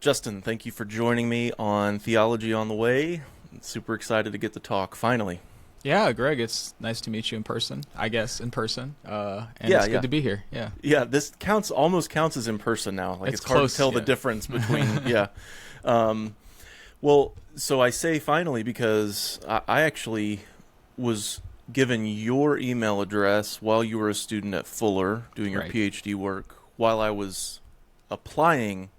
Justin, thank you for joining me on Theology on the Way. Super excited to get to talk finally. Yeah, Greg, it's nice to meet you in person, I guess, in person. And Yeah, it's yeah. good to be here. Yeah. Yeah, this almost counts as in person now. Like It's it's hard to close, tell the yeah. difference between yeah. Um, well, so I say finally because I actually was given your email address while you were a student at Fuller doing your Right. PhD work. While I was applying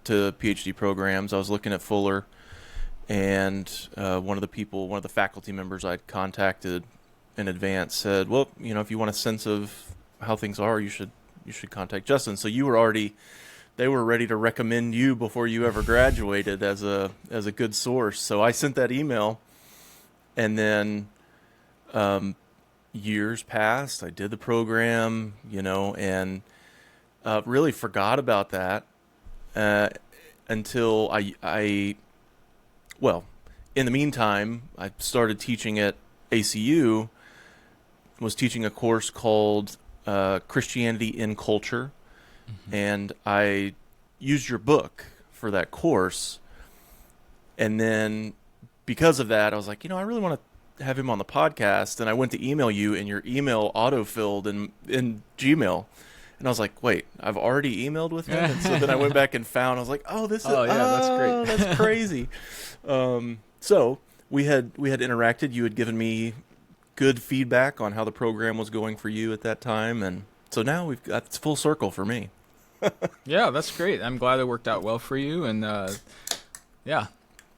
to PhD programs, I was looking at Fuller, and one of the faculty members I'd contacted in advance said, "Well, if you want a sense of how things are, you should contact Justin." So they were ready to recommend you before you ever graduated as a good source. So I sent that email, and then years passed. I did the program, and really forgot about that uh, until well, in the meantime, I started teaching at ACU, was teaching a course called Christianity in Culture, and I used your book for that course. And then because of that, I was like, I really want to have him on the podcast. And I went to email you, and your email autofilled in Gmail. And I was like, wait, I've already emailed with him? And so then I went back and found, I was like, oh, Oh, yeah, that's great. that's crazy. So we had interacted. You had given me good feedback on how the program was going for you at that time. And so now it's full circle for me. Yeah, that's great. I'm glad it worked out well for you. And yeah,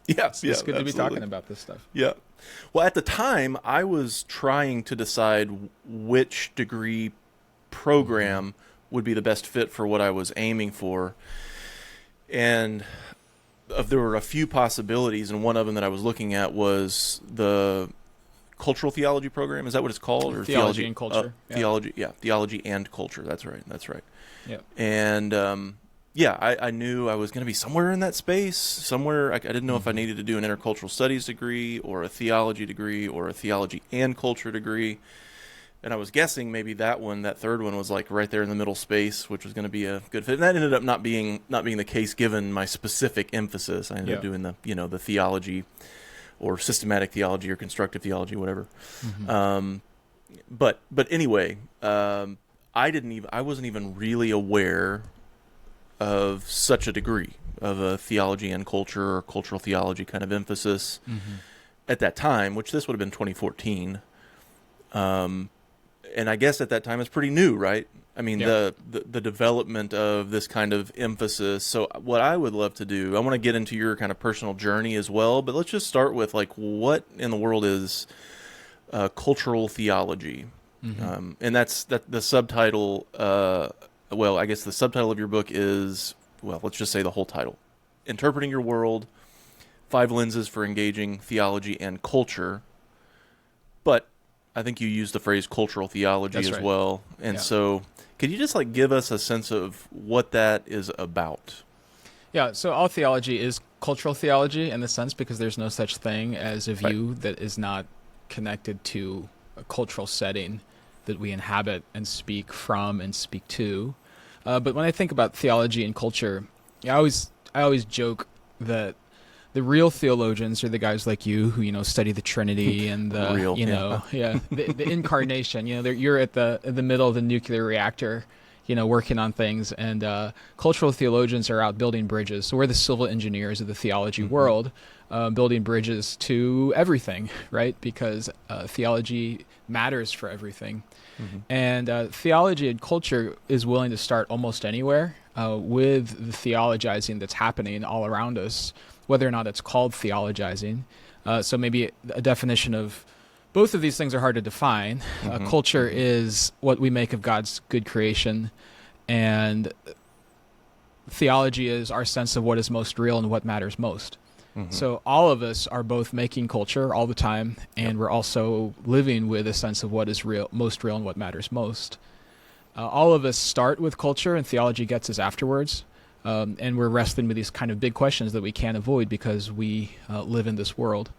Yeah, it's good to be talking about this stuff. Yeah. Well, at the time, I was trying to decide which degree program would be the best fit for what I was aiming for. And there were a few possibilities, and one of them that I was looking at was the cultural theology program. Is that what it's called? Or Theology and culture. Yeah. Theology and culture. That's right. Yeah. And I knew I was going to be somewhere in that space. Somewhere I didn't know if I needed to do an intercultural studies degree or a theology degree or a theology and culture degree. And I was guessing maybe that third one was like right there in the middle space, which was going to be a good fit. And that ended up not being the case given my specific emphasis. I ended up doing the theology or systematic theology or constructive theology, whatever. But anyway, I wasn't even really aware of such a degree of a theology and culture or cultural theology kind of emphasis at that time, which this would have been 2014. And I guess at that time it's pretty new, right? I mean, the development of this kind of emphasis. So what I would love to do, I want to get into your kind of personal journey as well, but let's just start with like, what in the world is cultural theology? And that's the subtitle. Well, I guess the subtitle of your book is, well, let's just say the whole title: Interpreting Your World, 5 Lenses for Engaging Theology and Culture. But I think you used the phrase cultural theology That's as right. well. And so could you just like give us a sense of what that is about? Yeah, so all theology is cultural theology in the sense because there's no such thing as a view that is not connected to a cultural setting that we inhabit and speak from and speak to. But when I think about theology and culture, I always joke that the real theologians are the guys like you who study the Trinity and the Real, the incarnation. You're at the middle of the nuclear reactor, working on things, and cultural theologians are out building bridges. So we're the civil engineers of the theology world, building bridges to everything, right? Because theology matters for everything. And theology and culture is willing to start almost anywhere with the theologizing that's happening all around us, whether or not it's called theologizing. So maybe a definition of both of these things are hard to define. Culture is what we make of God's good creation, and theology is our sense of what is most real and what matters most. So all of us are both making culture all the time, and we're also living with a sense of what is most real and what matters most. All of us start with culture, and theology gets us afterwards. And we're wrestling with these kind of big questions that we can't avoid because we live in this world.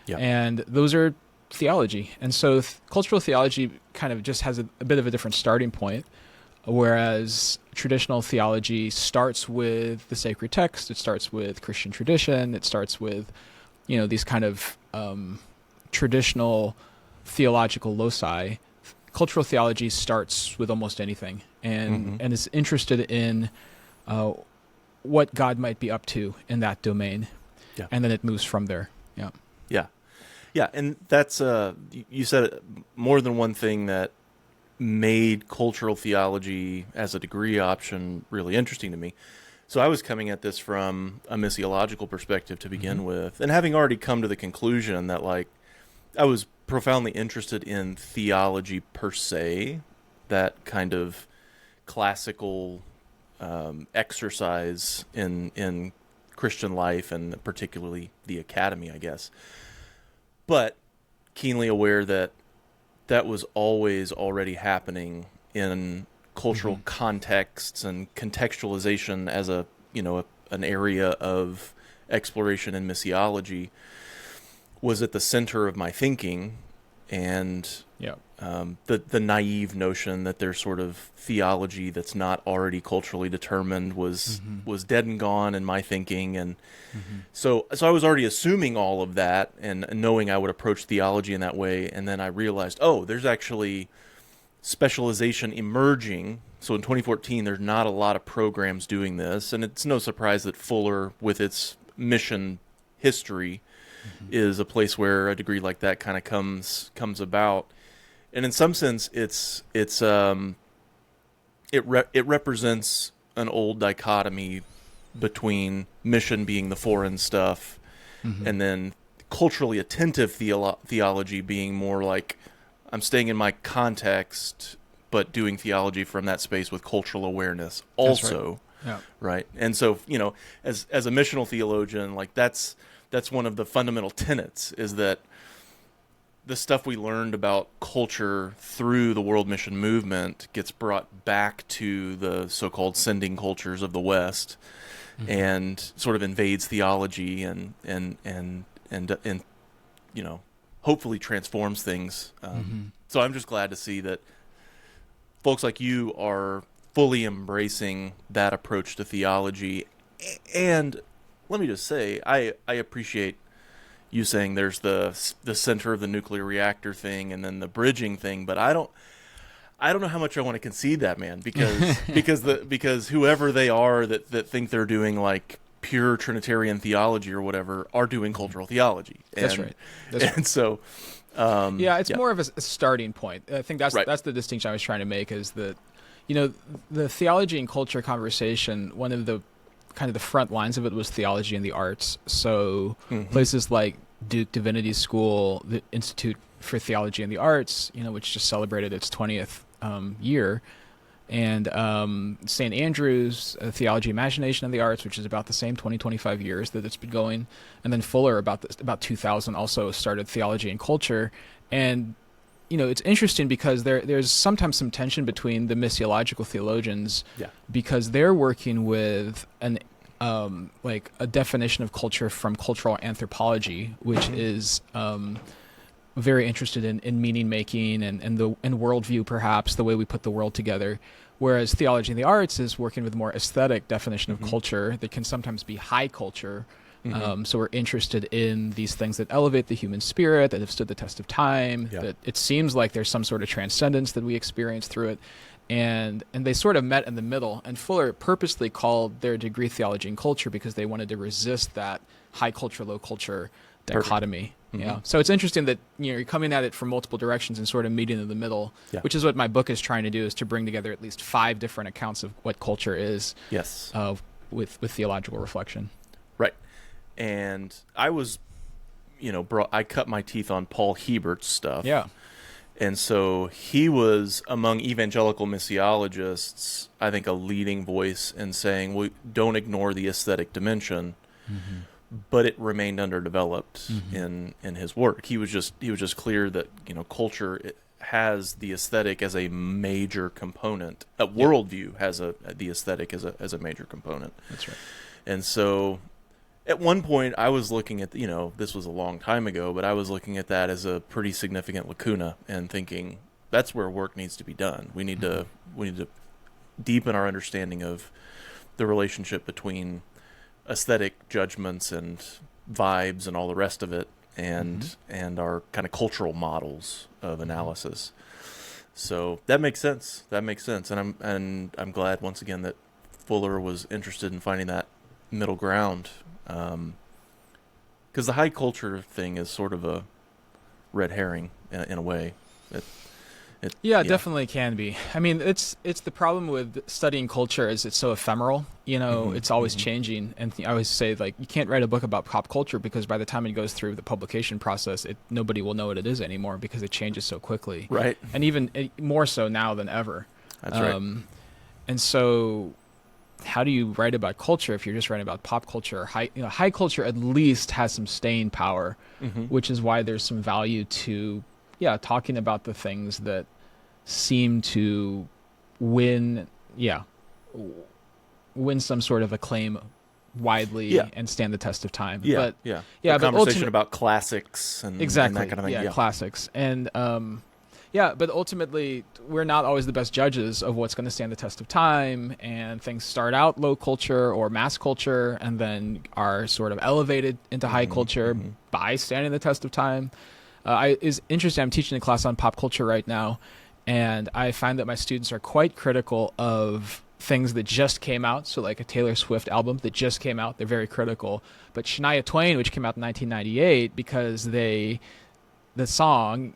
And those are theology. And so cultural theology kind of just has a bit of a different starting point. whereas traditional theology starts with the sacred text, it starts with Christian tradition, it starts with, these kind of traditional theological loci. Cultural theology starts with almost anything, and is interested in what God might be up to in that domain, and then it moves from there. Yeah, and that's you said more than one thing that made cultural theology as a degree option really interesting to me. So I was coming at this from a missiological perspective to begin with, and having already come to the conclusion that I was profoundly interested in theology per se, that kind of classical exercise in Christian life, and particularly the academy, I guess. But keenly aware that that was always already happening in cultural contexts, and contextualization as an area of exploration in missiology was at the center of my thinking, and the naive notion that there's sort of theology that's not already culturally determined was dead and gone in my thinking, and so I was already assuming all of that and knowing I would approach theology in that way, and then I realized, there's actually specialization emerging. So in 2014, there's not a lot of programs doing this, and it's no surprise that Fuller, with its mission history, is a place where a degree like that kind of comes about. And in some sense, it represents an old dichotomy between mission being the foreign stuff, and then culturally attentive theology being more like, I'm staying in my context, but doing theology from that space with cultural awareness also. Right. And so, as a missional theologian, that's one of the fundamental tenets, is that the stuff we learned about culture through the world mission movement gets brought back to the so-called sending cultures of the West, and sort of invades theology and hopefully transforms things. So I'm just glad to see that folks like you are fully embracing that approach to theology. And let me just say, I appreciate you saying there's the center of the nuclear reactor thing and then the bridging thing, but I don't know how much I want to concede that, man, because whoever they are that think they're doing pure Trinitarian theology or whatever are doing cultural theology. That's right. And so, it's more of a starting point. I think that's the distinction I was trying to make, is that, the theology and culture conversation, one of the kind of the front lines of it was theology and the arts. So places like Duke Divinity School, the Institute for Theology and the Arts, which just celebrated its 20th year, and St. Andrews, Theology, Imagination, and the Arts, which is about the same 25 years that it's been going, and then Fuller about 2000 also started Theology and Culture. And it's interesting because there's sometimes some tension between the missiological theologians, because they're working with a definition of culture from cultural anthropology, which is very interested in meaning making and worldview, perhaps the way we put the world together. Whereas theology and the arts is working with a more aesthetic definition of culture that can sometimes be high culture. So we're interested in these things that elevate the human spirit, that have stood the test of time, that it seems like there's some sort of transcendence that we experience through it. And they sort of met in the middle. And Fuller purposely called their degree Theology and Culture because they wanted to resist that high culture, low culture dichotomy. So it's interesting that you're coming at it from multiple directions and sort of meeting in the middle, which is what my book is trying to do, is to bring together at least 5 different accounts of what culture is. With theological reflection. Right. And I was, I cut my teeth on Paul Hebert's stuff. And so he was, among evangelical missiologists, I think, a leading voice in saying, well, don't ignore the aesthetic dimension, but it remained underdeveloped in his work. He was just clear that, culture has the aesthetic as a major component. A worldview has the aesthetic as a major component. That's right. And so at one point I was looking at, this was a long time ago, but I was looking at that as a pretty significant lacuna and thinking that's where work needs to be done. We need to deepen our understanding of the relationship between aesthetic judgments and vibes and all the rest of it, and our kind of cultural models of analysis. So that makes sense. That makes sense, and I'm glad once again that Fuller was interested in finding that middle ground, because the high culture thing is sort of a red herring in a way. It definitely can be. I mean, it's the problem with studying culture is it's so ephemeral. It's always changing. And I always say, like, you can't write a book about pop culture because by the time it goes through the publication process, nobody will know what it is anymore because it changes so quickly. Right. And even more so now than ever. That's right. And so, how do you write about culture if you're just writing about pop culture? High culture at least has some staying power, which is why there's some value to talking about the things that seem to win some sort of acclaim widely and stand the test of time. A conversation about classics and exactly and that kind of thing. Yeah, classics. And but ultimately we're not always the best judges of what's going to stand the test of time, and things start out low culture or mass culture and then are sort of elevated into high culture by standing the test of time. Is interesting. I'm teaching a class on pop culture right now, and I find that my students are quite critical of things that just came out. So like a Taylor Swift album that just came out, they're very critical. But Shania Twain, which came out in 1998, because the song,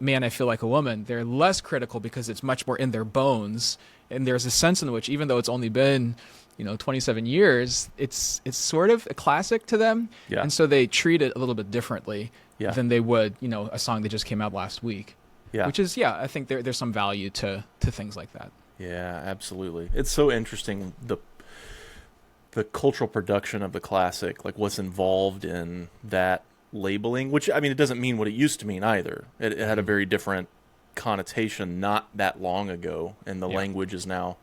Man, I Feel Like a Woman, they're less critical because it's much more in their bones. And there's a sense in which, even though it's only been 27 years, it's sort of a classic to them. Yeah. And so they treat it a little bit differently than they would, a song that just came out last week. Yeah. Which is, I think there's some value to things like that. Yeah, absolutely. It's so interesting, the cultural production of the classic, like what's involved in that labeling, which, I mean, it doesn't mean what it used to mean either. It had a very different connotation not that long ago, and the language is now,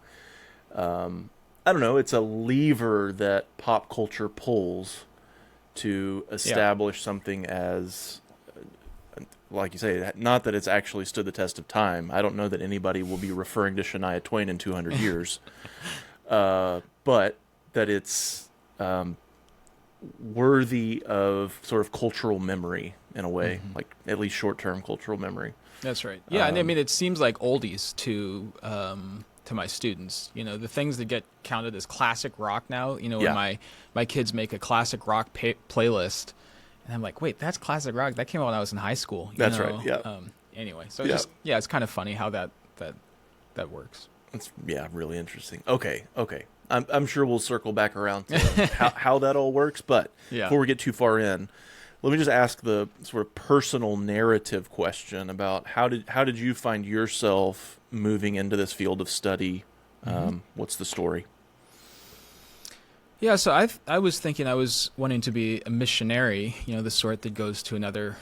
I don't know, it's a lever that pop culture pulls to establish something as, like you say, not that it's actually stood the test of time. I don't know that anybody will be referring to Shania Twain in 200 years, but that it's worthy of sort of cultural memory in a way, like at least short-term cultural memory. That's right. Yeah, and I mean, it seems like oldies to my students. The things that get counted as classic rock now. When my kids make a classic rock playlist, and I'm like, wait, that's classic rock. That came out when I was in high school. That's right. Yeah. Anyway, so it's kind of funny how that works. It's really interesting. Okay. I'm sure we'll circle back around to how that all works, but before we get too far in, let me just ask the sort of personal narrative question about how did you find yourself moving into this field of study? What's the story? Yeah, so I was thinking I was wanting to be a missionary, the sort that goes to another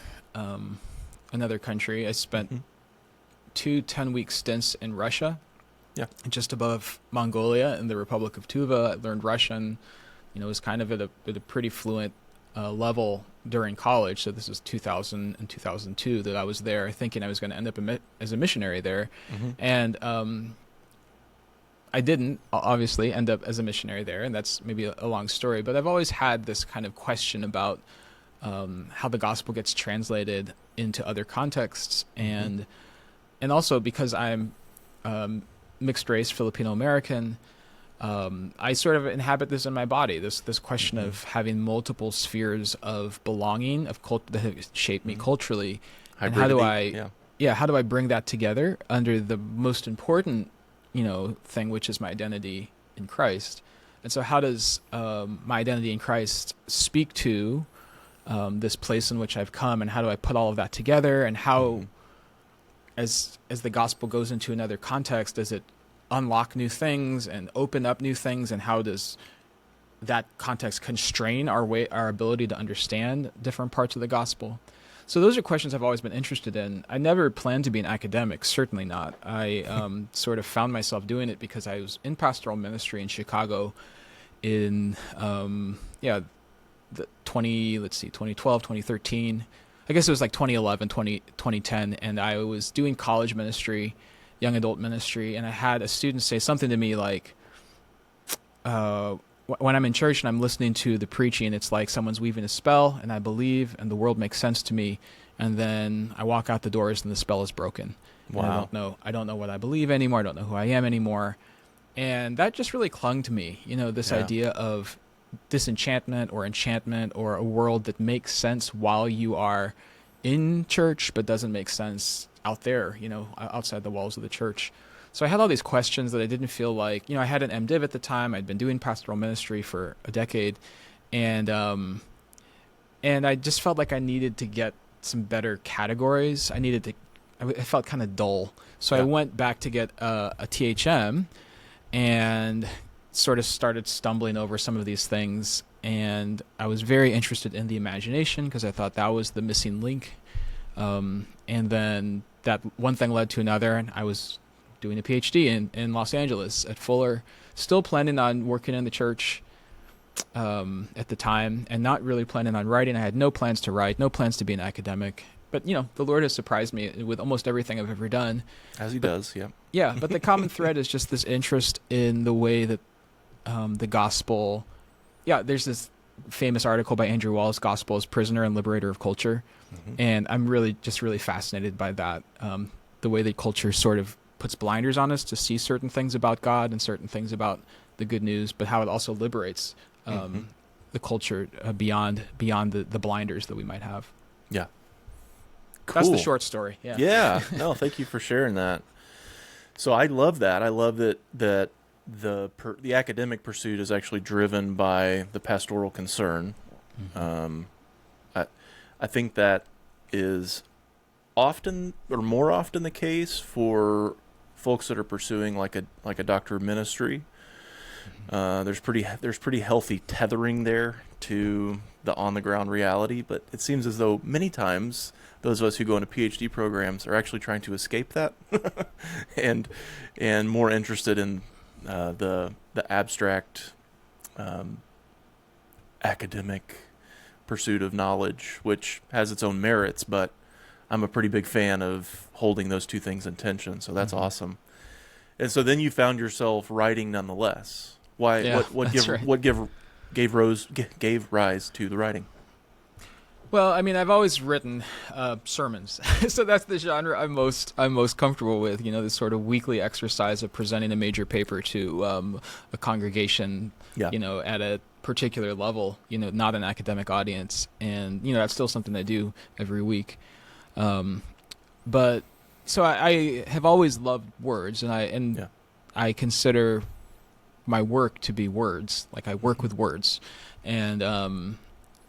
country. I spent 2 10-week stints in Russia, just above Mongolia in the Republic of Tuva. I learned Russian, was kind of at a pretty fluent level during college. So this was 2000 and 2002 that I was there, thinking I was going to end up as a missionary there, and I didn't obviously end up as a missionary there, and that's maybe a long story. But I've always had this kind of question about how the gospel gets translated into other contexts, and also because I'm mixed race Filipino American, I sort of inhabit this in my body. This question of having multiple spheres of belonging, of that have shaped me culturally, and how do I bring that together under the most important thing, which is my identity in Christ. And so how does my identity in Christ speak to this place in which I've come, and how do I put all of that together, and how, as the gospel goes into another context, does it unlock new things and open up new things, and how does that context constrain our ability to understand different parts of the gospel? So those are questions I've always been interested in. I never planned to be an academic, certainly not. I sort of found myself doing it because I was in pastoral ministry in Chicago in 2012, 2013. I guess it was like 2011, 2010, and I was doing college ministry young adult ministry, and I had a student say something to me like, when I'm in church and I'm listening to the preaching, it's like someone's weaving a spell, and I believe, and the world makes sense to me, and then I walk out the doors and the spell is broken. Wow. And I don't know what I believe anymore. I don't know who I am anymore. And that just really clung to me, this idea of disenchantment or enchantment, or a world that makes sense while you are in church but doesn't make sense out there, outside the walls of the church. So I had all these questions that I didn't feel like, I had an MDiv at the time. I'd been doing pastoral ministry for a decade, and I just felt like I needed to get some better categories. I felt kind of dull. So I went back to get a THM and sort of started stumbling over some of these things. And I was very interested in the imagination because I thought that was the missing link. And then that one thing led to another, and I was doing a PhD in Los Angeles at Fuller, still planning on working in the church at the time, and not really planning on writing. I had no plans to write, no plans to be an academic. But, the Lord has surprised me with almost everything I've ever done. As he does, yeah. Yeah, but the common thread is just this interest in the way that the gospel... Yeah, there's this famous article by Andrew Wallace, Gospel as Prisoner and Liberator of Culture. Mm-hmm. And I'm really fascinated by that, the way that culture sort of puts blinders on us to see certain things about God and certain things about the good news, but how it also liberates the culture beyond the blinders that we might have. Yeah. Cool. That's the short story. Yeah. Yeah. No, thank you for sharing that. So I love that. I love that the academic pursuit is actually driven by the pastoral concern. Mm-hmm. I think that is often or more often the case for folks that are pursuing like a doctor of ministry. Mm-hmm. There's pretty healthy tethering there to the on the ground reality, but it seems as though many times those of us who go into PhD programs are actually trying to escape that and more interested in the abstract academic pursuit of knowledge, which has its own merits, but I'm a pretty big fan of holding those two things in tension. So that's awesome. And so then you found yourself writing nonetheless. Why? Yeah, what gave rise to the writing? Well, I mean, I've always written sermons, so that's the genre I'm most comfortable with. This sort of weekly exercise of presenting a major paper to a congregation, at a particular level, not an academic audience, and that's still something I do every week. But so I have always loved words, and I consider my work to be words. Like I work with words, and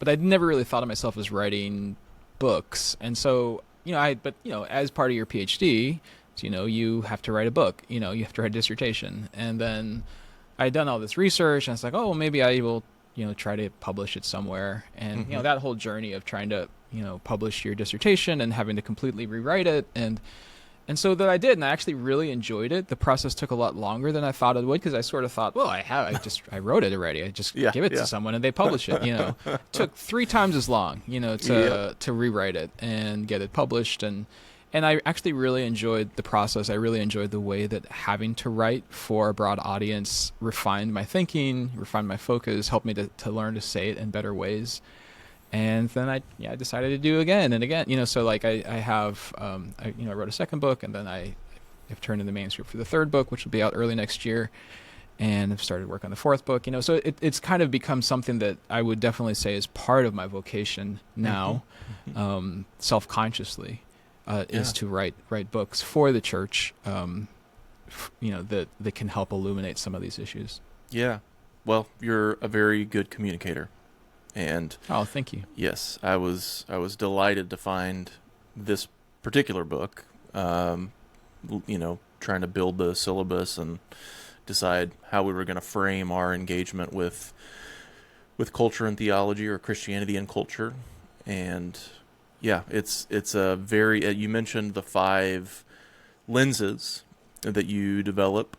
but I never really thought of myself as writing books. And so, as part of your PhD, you have to write a book, you have to write a dissertation. And then I'd done all this research, and it's like, oh, well, maybe I will, try to publish it somewhere. And, that whole journey of trying to, publish your dissertation and having to completely rewrite it. And so that I did, and I actually really enjoyed it. The process took a lot longer than I thought it would, because I sort of thought, well, I wrote it already. I just give it to someone and they publish it. It took 3 times as long, to rewrite it and get it published. And I actually really enjoyed the process. I really enjoyed the way that having to write for a broad audience refined my thinking, refined my focus, helped me to learn to say it in better ways. And then I decided to do again and again, so like I have, I wrote a second book, and then I have turned in the manuscript for the third book, which will be out early next year. And I've started work on the fourth book, so it's kind of become something that I would definitely say is part of my vocation now, self-consciously, is to write books for the church, that can help illuminate some of these issues. Yeah. Well, you're a very good communicator. And oh, thank you. Yes, I was delighted to find this particular book. Trying to build the syllabus and decide how we were going to frame our engagement with culture and theology, or Christianity and culture. And yeah, it's a very you mentioned the 5 lenses that you develop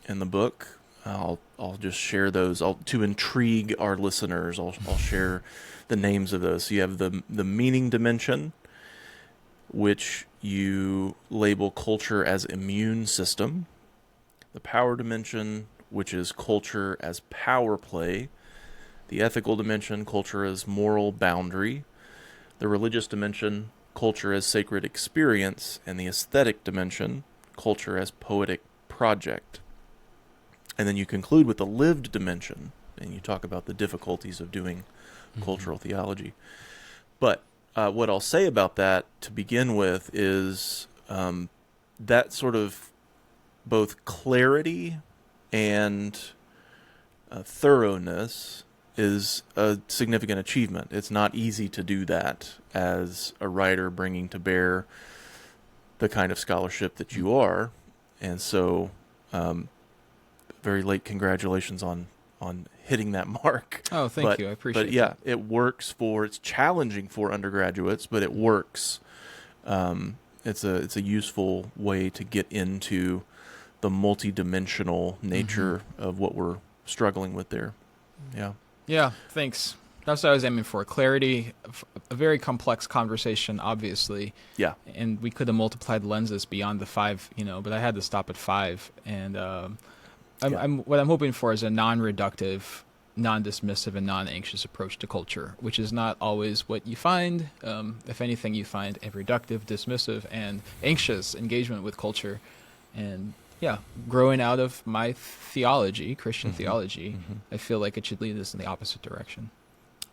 in the book. I'll just share those. To intrigue our listeners, I'll share the names of those. So you have the meaning dimension, which you label culture as immune system, the power dimension, which is culture as power play, the ethical dimension, culture as moral boundary, the religious dimension, culture as sacred experience, and the aesthetic dimension, culture as poetic project. And then you conclude with the lived dimension, and you talk about the difficulties of doing cultural theology. But what I'll say about that to begin with is that sort of both clarity and thoroughness is a significant achievement. It's not easy to do that as a writer bringing to bear the kind of scholarship that you are. And so very late congratulations on hitting that mark. Oh, thank you. I appreciate it. But yeah, it's challenging for undergraduates, but it works. It's a useful way to get into the multidimensional nature of what we're struggling with there. Yeah. Yeah, thanks. That's what I was aiming for. Clarity, a very complex conversation, obviously. Yeah. And we could have multiplied lenses beyond the 5, but I had to stop at 5. And what I'm hoping for is a non-reductive, non-dismissive, and non-anxious approach to culture, which is not always what you find. If anything, you find a reductive, dismissive, and anxious engagement with culture. And yeah, growing out of my theology, Christian theology, I feel like it should lead us in the opposite direction.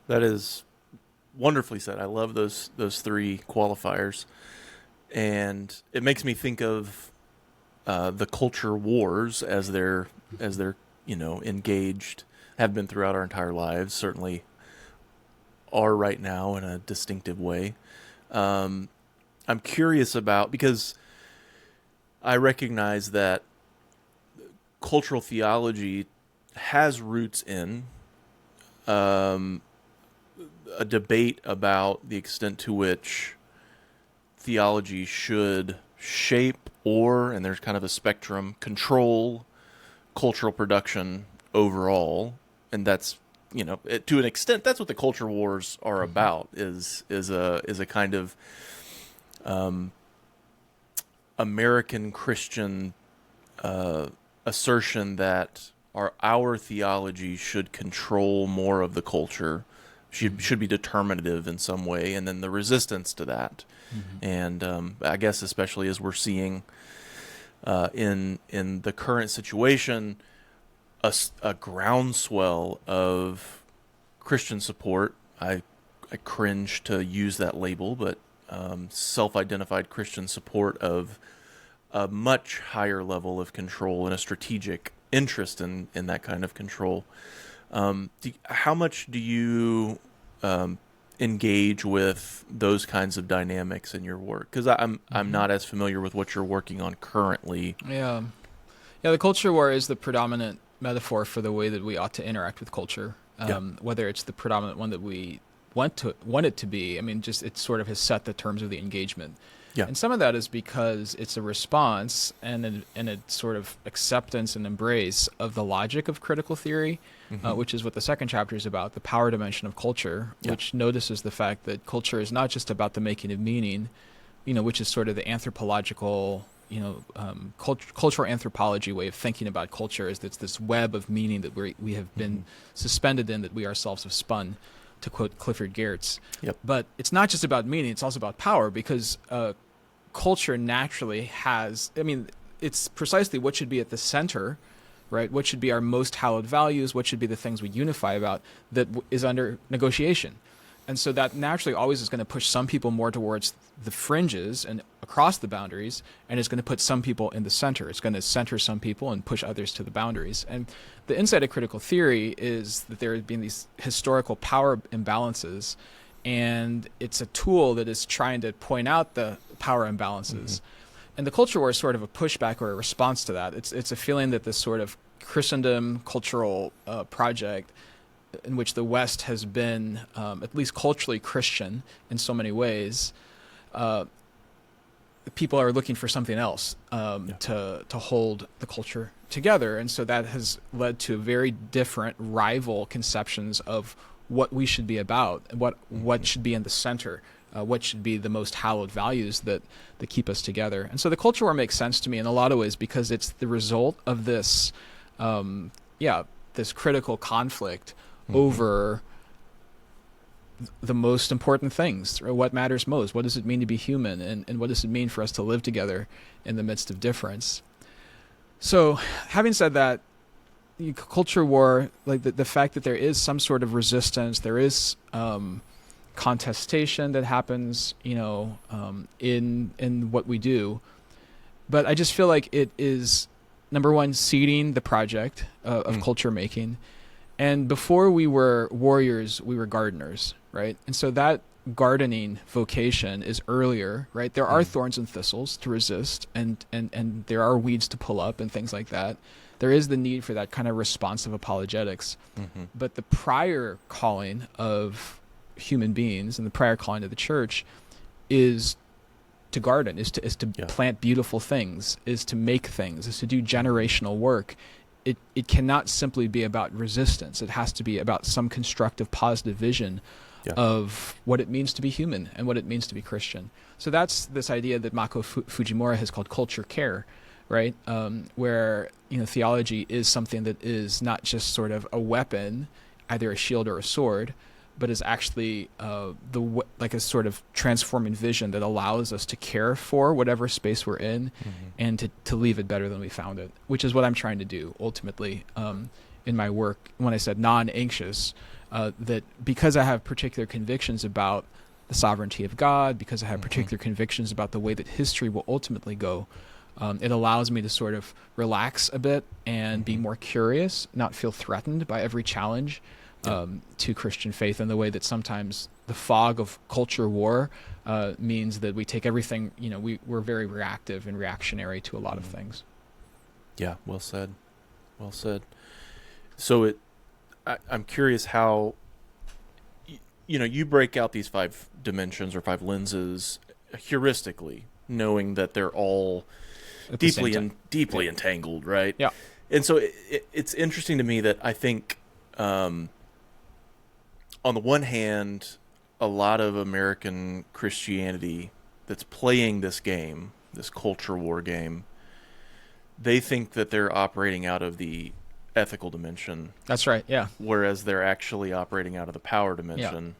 That is wonderfully said. I love those 3 qualifiers. And it makes me think of the culture wars as they're engaged, have been throughout our entire lives, certainly are right now in a distinctive way. I'm curious about, because I recognize that cultural theology has roots in a debate about the extent to which theology should shape and there's kind of a spectrum, control cultural production overall. And that's, to an extent, that's what the culture wars are about, is a kind of American Christian assertion that our theology should control more of the culture, should be determinative in some way, and then the resistance to that. And I guess especially as we're seeing in the current situation, a groundswell of Christian support. I cringe to use that label, but self-identified Christian support of a much higher level of control and a strategic interest in that kind of control. How much do you engage with those kinds of dynamics in your work? Because I'm not as familiar with what you're working on currently. Yeah. The culture war is the predominant metaphor for the way that we ought to interact with culture. Whether it's the predominant one that we want it to be. I mean, just it sort of has set the terms of the engagement. Yeah. And some of that is because it's a response and a sort of acceptance and embrace of the logic of critical theory, which is what the second chapter is about, the power dimension of culture, which notices the fact that culture is not just about the making of meaning, which is sort of the anthropological, cultural anthropology way of thinking about culture, is it's this web of meaning that we have been suspended in, that we ourselves have spun, to quote Clifford Geertz. Yep. But it's not just about meaning, it's also about power, because culture naturally has, it's precisely what should be at the center, right? What should be our most hallowed values, what should be the things we unify about, that is under negotiation. And so that naturally always is going to push some people more towards the fringes and across the boundaries, and it's going to put some people in the center. It's going to center some people and push others to the boundaries. And the insight of critical theory is that there have been these historical power imbalances, and it's a tool that is trying to point out the power imbalances. And the culture war is sort of a pushback or a response to that. It's a feeling that this sort of Christendom cultural project, in which the West has been at least culturally Christian in so many ways, people are looking for something else to hold the culture together. And so that has led to very different rival conceptions of what we should be about and what should be in the center. what should be the most hallowed values that keep us together. And so the culture war makes sense to me in a lot of ways because it's the result of this, this critical conflict over the most important things, or what matters most. What does it mean to be human, and what does it mean for us to live together in the midst of difference? So, having said that, culture war, like the fact that there is some sort of resistance, there is contestation that happens, in what we do. But I just feel like it is, number one, seeding the project of culture making. And before we were warriors, we were gardeners, right? And so that gardening vocation is earlier, right? There are thorns and thistles to resist, and there are weeds to pull up and things like that. There is the need for that kind of responsive apologetics. But the prior calling of human beings and the prior calling of the church is to garden, is to plant beautiful things, is to make things, is to do generational work. It cannot simply be about resistance. It has to be about some constructive, positive vision of what it means to be human and what it means to be Christian. So that's this idea that Mako Fujimura has called culture care, right? Where theology is something that is not just sort of a weapon, either a shield or a sword, but is actually like a sort of transforming vision that allows us to care for whatever space we're in and to leave it better than we found it, which is what I'm trying to do ultimately in my work. When I said non-anxious, that because I have particular convictions about the sovereignty of God, because I have particular convictions about the way that history will ultimately go, it allows me to sort of relax a bit and be more curious, not feel threatened by every challenge to Christian faith, in the way that sometimes the fog of culture war means that we take everything, we're very reactive and reactionary to a lot of things. Yeah, well said. Well said. So I'm curious how, you break out these 5 dimensions or 5 lenses heuristically, knowing that they're all deeply entangled, right? Yeah. And so it's interesting to me that I think, on the one hand, a lot of American Christianity that's playing this game, this culture war game, they think that they're operating out of the ethical dimension. That's right, yeah. Whereas they're actually operating out of the power dimension. Yeah.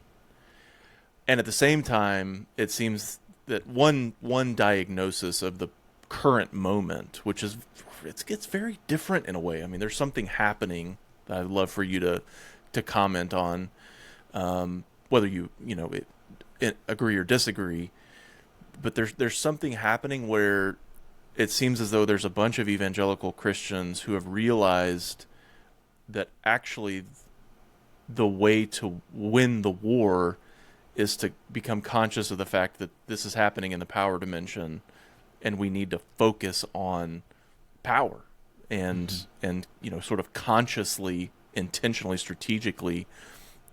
And at the same time, it seems that one diagnosis of the current moment, which is, it's very different in a way. I mean, there's something happening that I'd love for you to comment on. Whether you agree or disagree, but there's something happening where it seems as though there's a bunch of evangelical Christians who have realized that actually the way to win the war is to become conscious of the fact that this is happening in the power dimension, and we need to focus on power and sort of consciously, intentionally, strategically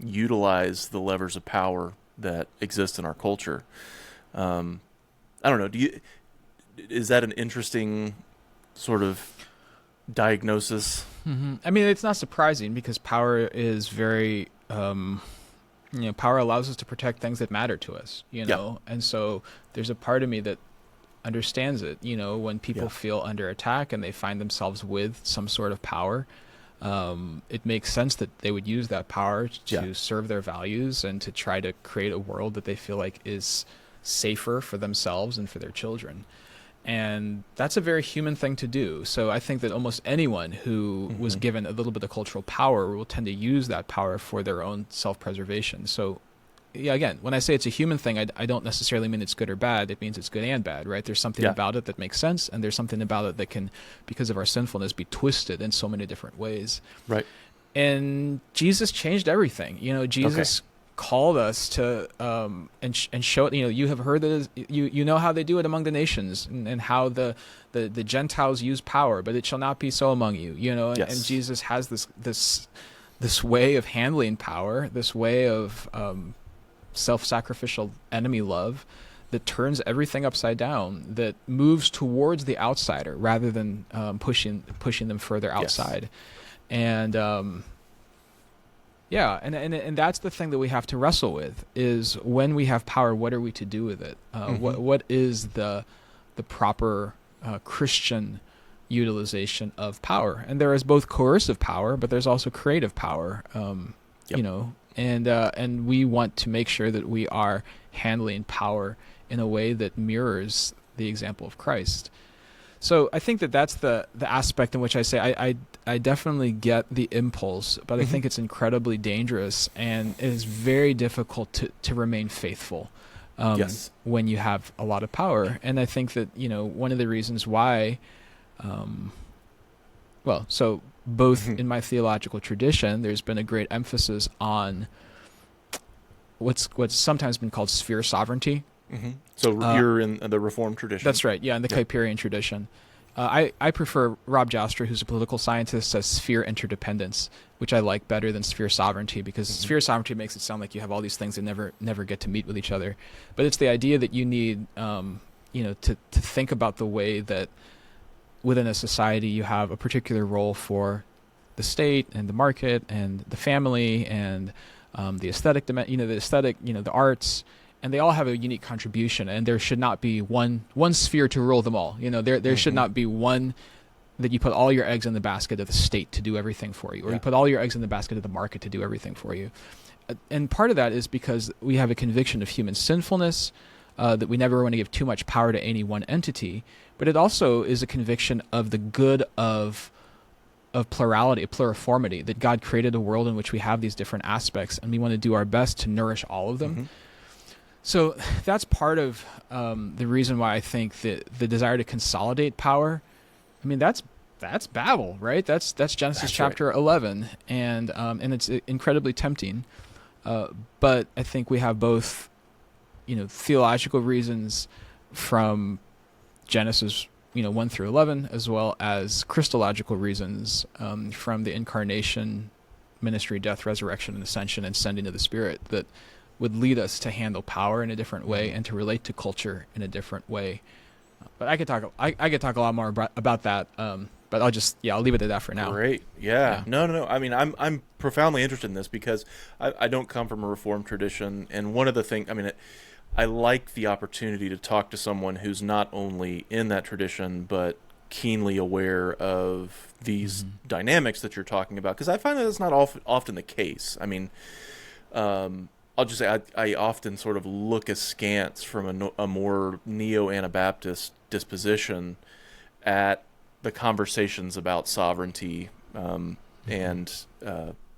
utilize the levers of power that exist in our culture. I don't know. Is that an interesting sort of diagnosis? I mean, it's not surprising because power is very, power allows us to protect things that matter to us, and so there's a part of me that understands it, when people feel under attack and they find themselves with some sort of power. It makes sense that they would use that power to serve their values and to try to create a world that they feel like is safer for themselves and for their children. And that's a very human thing to do. So I think that almost anyone who was given a little bit of cultural power will tend to use that power for their own self-preservation. So again, when I say it's a human thing, I don't necessarily mean it's good or bad. It means it's good and bad, right? There's something about it that makes sense, and there's something about it that can, because of our sinfulness, be twisted in so many different ways. Right. And Jesus changed everything. Jesus called us to and show it. You have heard that you know how they do it among the nations, and how the Gentiles use power, but it shall not be so among you. And Jesus has this way of handling power, this way of self-sacrificial enemy love that turns everything upside down, that moves towards the outsider rather than pushing them further outside. And Yeah, and that's the thing that we have to wrestle with is when we have power, what are we to do with it? What is the proper Christian utilization of power? And there is both coercive power, but there's also creative power. Yep. You know, and we want to make sure that we are handling power in a way that mirrors the example of Christ. So I think that that's the aspect in which I say I definitely get the impulse, but I think it's incredibly dangerous, and it is very difficult to remain faithful Yes. when you have a lot of power. And I think that, you know, one of the reasons why, so both in my theological tradition, there's been a great emphasis on what's sometimes been called sphere sovereignty. So you're in the Reformed tradition. That's right. Yeah, in the Kuyperian tradition. I prefer Rob Joustra, who's a political scientist, as sphere interdependence, which I like better than sphere sovereignty, because sphere sovereignty makes it sound like you have all these things that never get to meet with each other. But it's the idea that you need, to think about the way that within a society you have a particular role for the state and the market and the family and the aesthetic, the arts. And they all have a unique contribution, and there should not be one sphere to rule them all. You know, there should not be one that you put all your eggs in the basket of the state to do everything for you, or you put all your eggs in the basket of the market to do everything for you. And part of that is because we have a conviction of human sinfulness, that we never want to give too much power to any one entity, but it also is a conviction of the good of plurality, of pluriformity, that God created a world in which we have these different aspects, and we want to do our best to nourish all of them. So that's part of the reason why I think that the desire to consolidate power, I mean, that's Babel, right? That's Genesis chapter 11, and it's incredibly tempting. But I think we have both, theological reasons from Genesis, 1 through 11, as well as Christological reasons from the incarnation, ministry, death, resurrection, and ascension, and sending of the Spirit that would lead us to handle power in a different way and to relate to culture in a different way. But I could talk a lot more about that. But I'll leave it at that for now. Great. Yeah. No. I mean, I'm profoundly interested in this because I don't come from a Reformed tradition, and one of the things, I like the opportunity to talk to someone who's not only in that tradition but keenly aware of these dynamics that you're talking about, because I find that that's not often the case. I mean, I'll just say I often sort of look askance from a more neo-Anabaptist disposition at the conversations about sovereignty and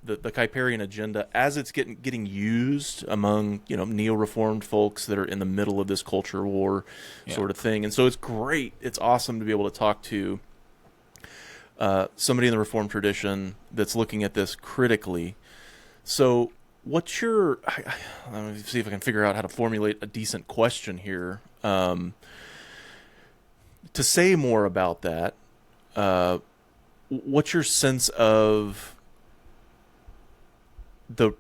the Kuyperian agenda as it's getting used among neo-Reformed folks that are in the middle of this culture war sort of thing. And so it's great. It's awesome to be able to talk to somebody in the Reformed tradition that's looking at this critically. So what's your... let me see if I can figure out how to formulate a decent question here. To say more about that, what's your sense of the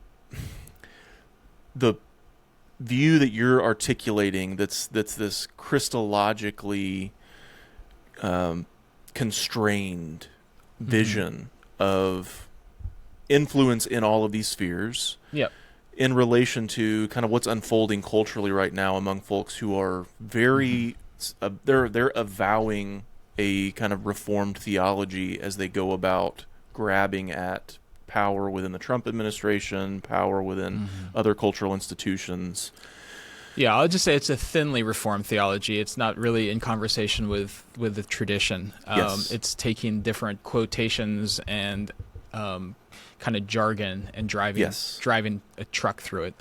view that you're articulating that's this Christologically constrained vision of influence in all of these spheres in relation to kind of what's unfolding culturally right now among folks who are very they're avowing a kind of Reformed theology as they go about grabbing at power within the Trump administration, power within other cultural institutions. Yeah, I'll just say it's a thinly Reformed theology. It's not really in conversation with the tradition. It's taking different quotations and kind of jargon and driving a truck through it.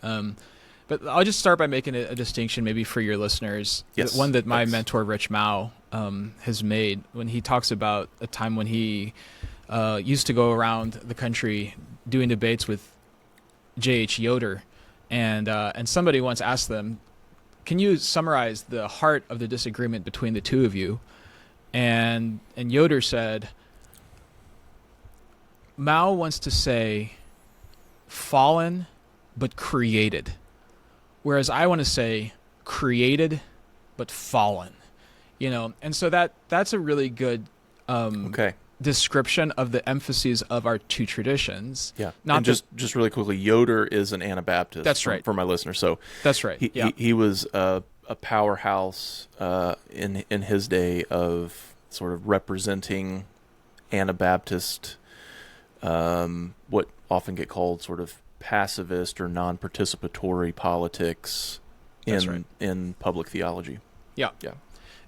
But I'll just start by making a distinction maybe for your listeners. Yes. One that my mentor, Rich Mao, has made when he talks about a time when he used to go around the country doing debates with J.H. Yoder. And somebody once asked them, can you summarize the heart of the disagreement between the two of you? And Yoder said, Mao wants to say fallen but created, whereas I want to say created but fallen. And so that's a really good description of the emphases of our two traditions. Yeah. Not and just really quickly, Yoder is an Anabaptist. That's right. For my listeners. So that's right. He was a powerhouse in his day of sort of representing Anabaptist, what often get called sort of pacifist or non-participatory politics in public theology. Yeah.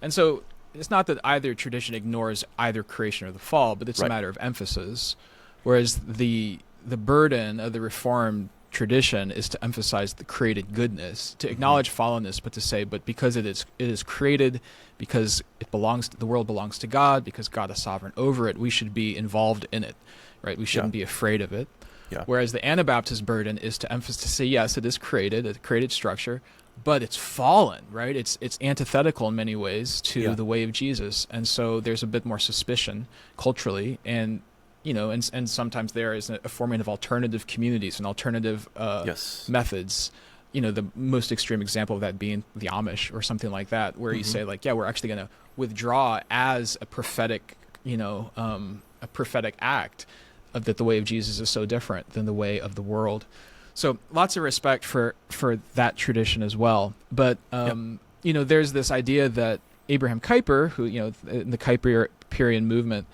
And so it's not that either tradition ignores either creation or the fall, but it's a matter of emphasis. Whereas the burden of the Reformed tradition is to emphasize the created goodness, to acknowledge fallenness, but to say, but because it is created, because the world belongs to God, because God is sovereign over it, we should be involved in it, right? We shouldn't be afraid of it. Yeah. Whereas the Anabaptist burden is to emphasize, to say, yes, it is created, a created structure, but it's fallen, right? It's antithetical in many ways to the way of Jesus, and so there's a bit more suspicion culturally, and and sometimes there is a forming of alternative communities and alternative methods. The most extreme example of that being the Amish or something like that, where you say we're actually going to withdraw as a prophetic, a prophetic act of that the way of Jesus is so different than the way of the world. So lots of respect for that tradition as well. But, there's this idea that Abraham Kuyper, who, in the Kuyperian movement,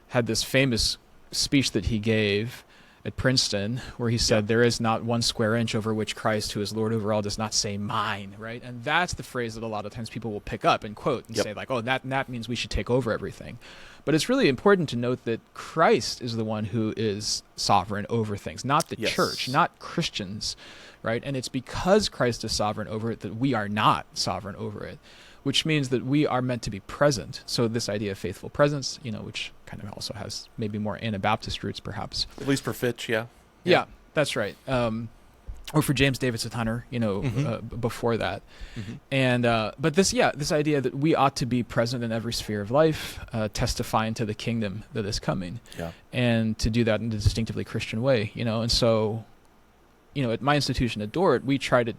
had this famous speech that he gave at Princeton where he said, there is not one square inch over which Christ, who is Lord over all, does not say mine, right? And that's the phrase that a lot of times people will pick up and quote and say that means we should take over everything. But it's really important to note that Christ is the one who is sovereign over things, not the church, not Christians, right? And it's because Christ is sovereign over it that we are not sovereign over it, which means that we are meant to be present. So this idea of faithful presence, which kind of also has maybe more Anabaptist roots, perhaps. At least for Fitch, Yeah, that's right. Or for James Davidson Hunter, before that. And but this idea that we ought to be present in every sphere of life, testifying to the kingdom that is coming, and to do that in a distinctively Christian way, and so, at my institution at Dordt, we try to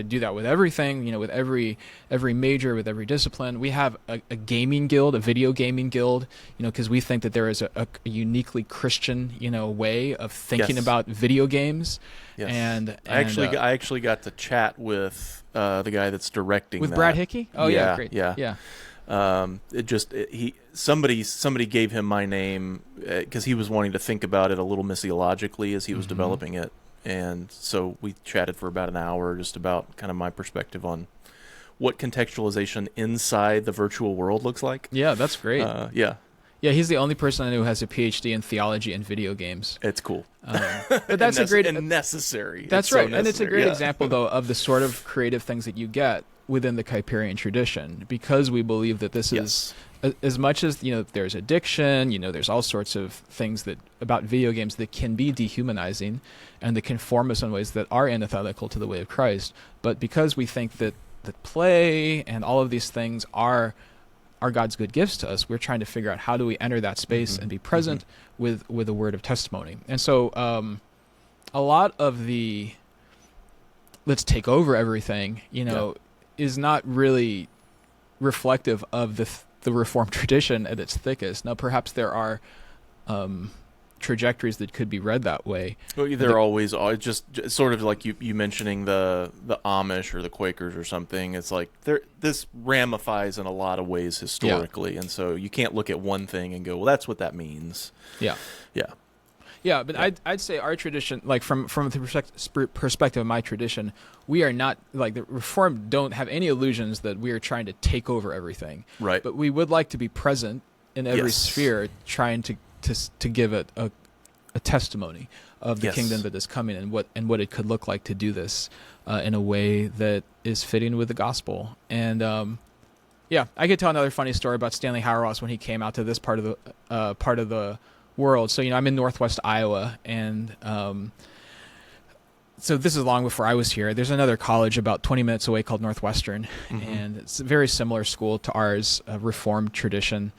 do that with everything, with every major, with every discipline. We have a gaming guild, a video gaming guild, because we think that there is a uniquely Christian, way of thinking about video games. Yes. And I actually got to chat with the guy that's directing with that. Brad Hickey. Oh yeah, great. Yeah. Somebody gave him my name because he was wanting to think about it a little missiologically as he was developing it. And so we chatted for about an hour just about kind of my perspective on what contextualization inside the virtual world looks like. Yeah, that's great. Yeah, he's the only person I know who has a PhD in theology and video games. It's cool. But that's a great and necessary. That's right. And it's a great example, though, of the sort of creative things that you get within the Kuyperian tradition, because we believe that this is, as much as, there's addiction, there's all sorts of things about video games that can be dehumanizing and that can form us in ways that are antithetical to the way of Christ. But because we think that play and all of these things are God's good gifts to us, we're trying to figure out how do we enter that space and be present with a word of testimony. And so a lot of the let's take over everything, is not really reflective of the Reformed tradition at its thickest. Now, perhaps there are trajectories that could be read that way. Well, there always are. Just sort of like you mentioning the Amish or the Quakers or something. It's like this ramifies in a lot of ways historically, and so you can't look at one thing and go, well, that's what that means. Yeah. But I'd say our tradition, like from the perspective of my tradition, we are not, like, the Reformed don't have any illusions that we are trying to take over everything. Right. But we would like to be present in every sphere, trying to give it a testimony of the kingdom that is coming and what it could look like to do this in a way that is fitting with the gospel. And I could tell another funny story about Stanley Hauerwas when he came out to this part of the world. So, I'm in Northwest Iowa, and so this is long before I was here. There's another college about 20 minutes away called Northwestern, and it's a very similar school to ours, a Reformed tradition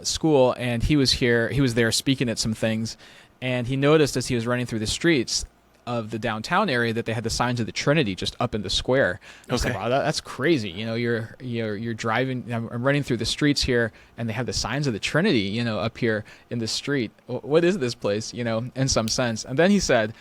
school. And he was there speaking at some things, and he noticed as he was running through the streets, of the downtown area that they had the signs of the Trinity just up in the square. I was like, wow, that's crazy. You're driving. I'm running through the streets here, and they have the signs of the Trinity, up here in the street. What is this place? In some sense. And then he said,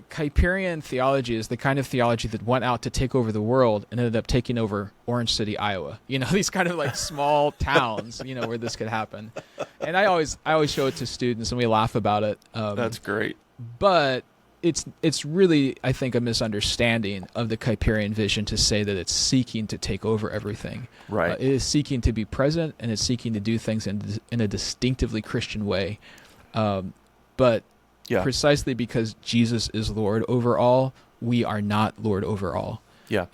Kuyperian theology is the kind of theology that went out to take over the world and ended up taking over Orange City, Iowa. These kind of like small towns, where this could happen. And I always show it to students and we laugh about it. That's great. But it's really, I think, a misunderstanding of the Kuyperian vision to say that it's seeking to take over everything. Right. It is seeking to be present, and it's seeking to do things in a distinctively Christian way. But precisely because Jesus is Lord over all, we are not Lord over all. Yeah.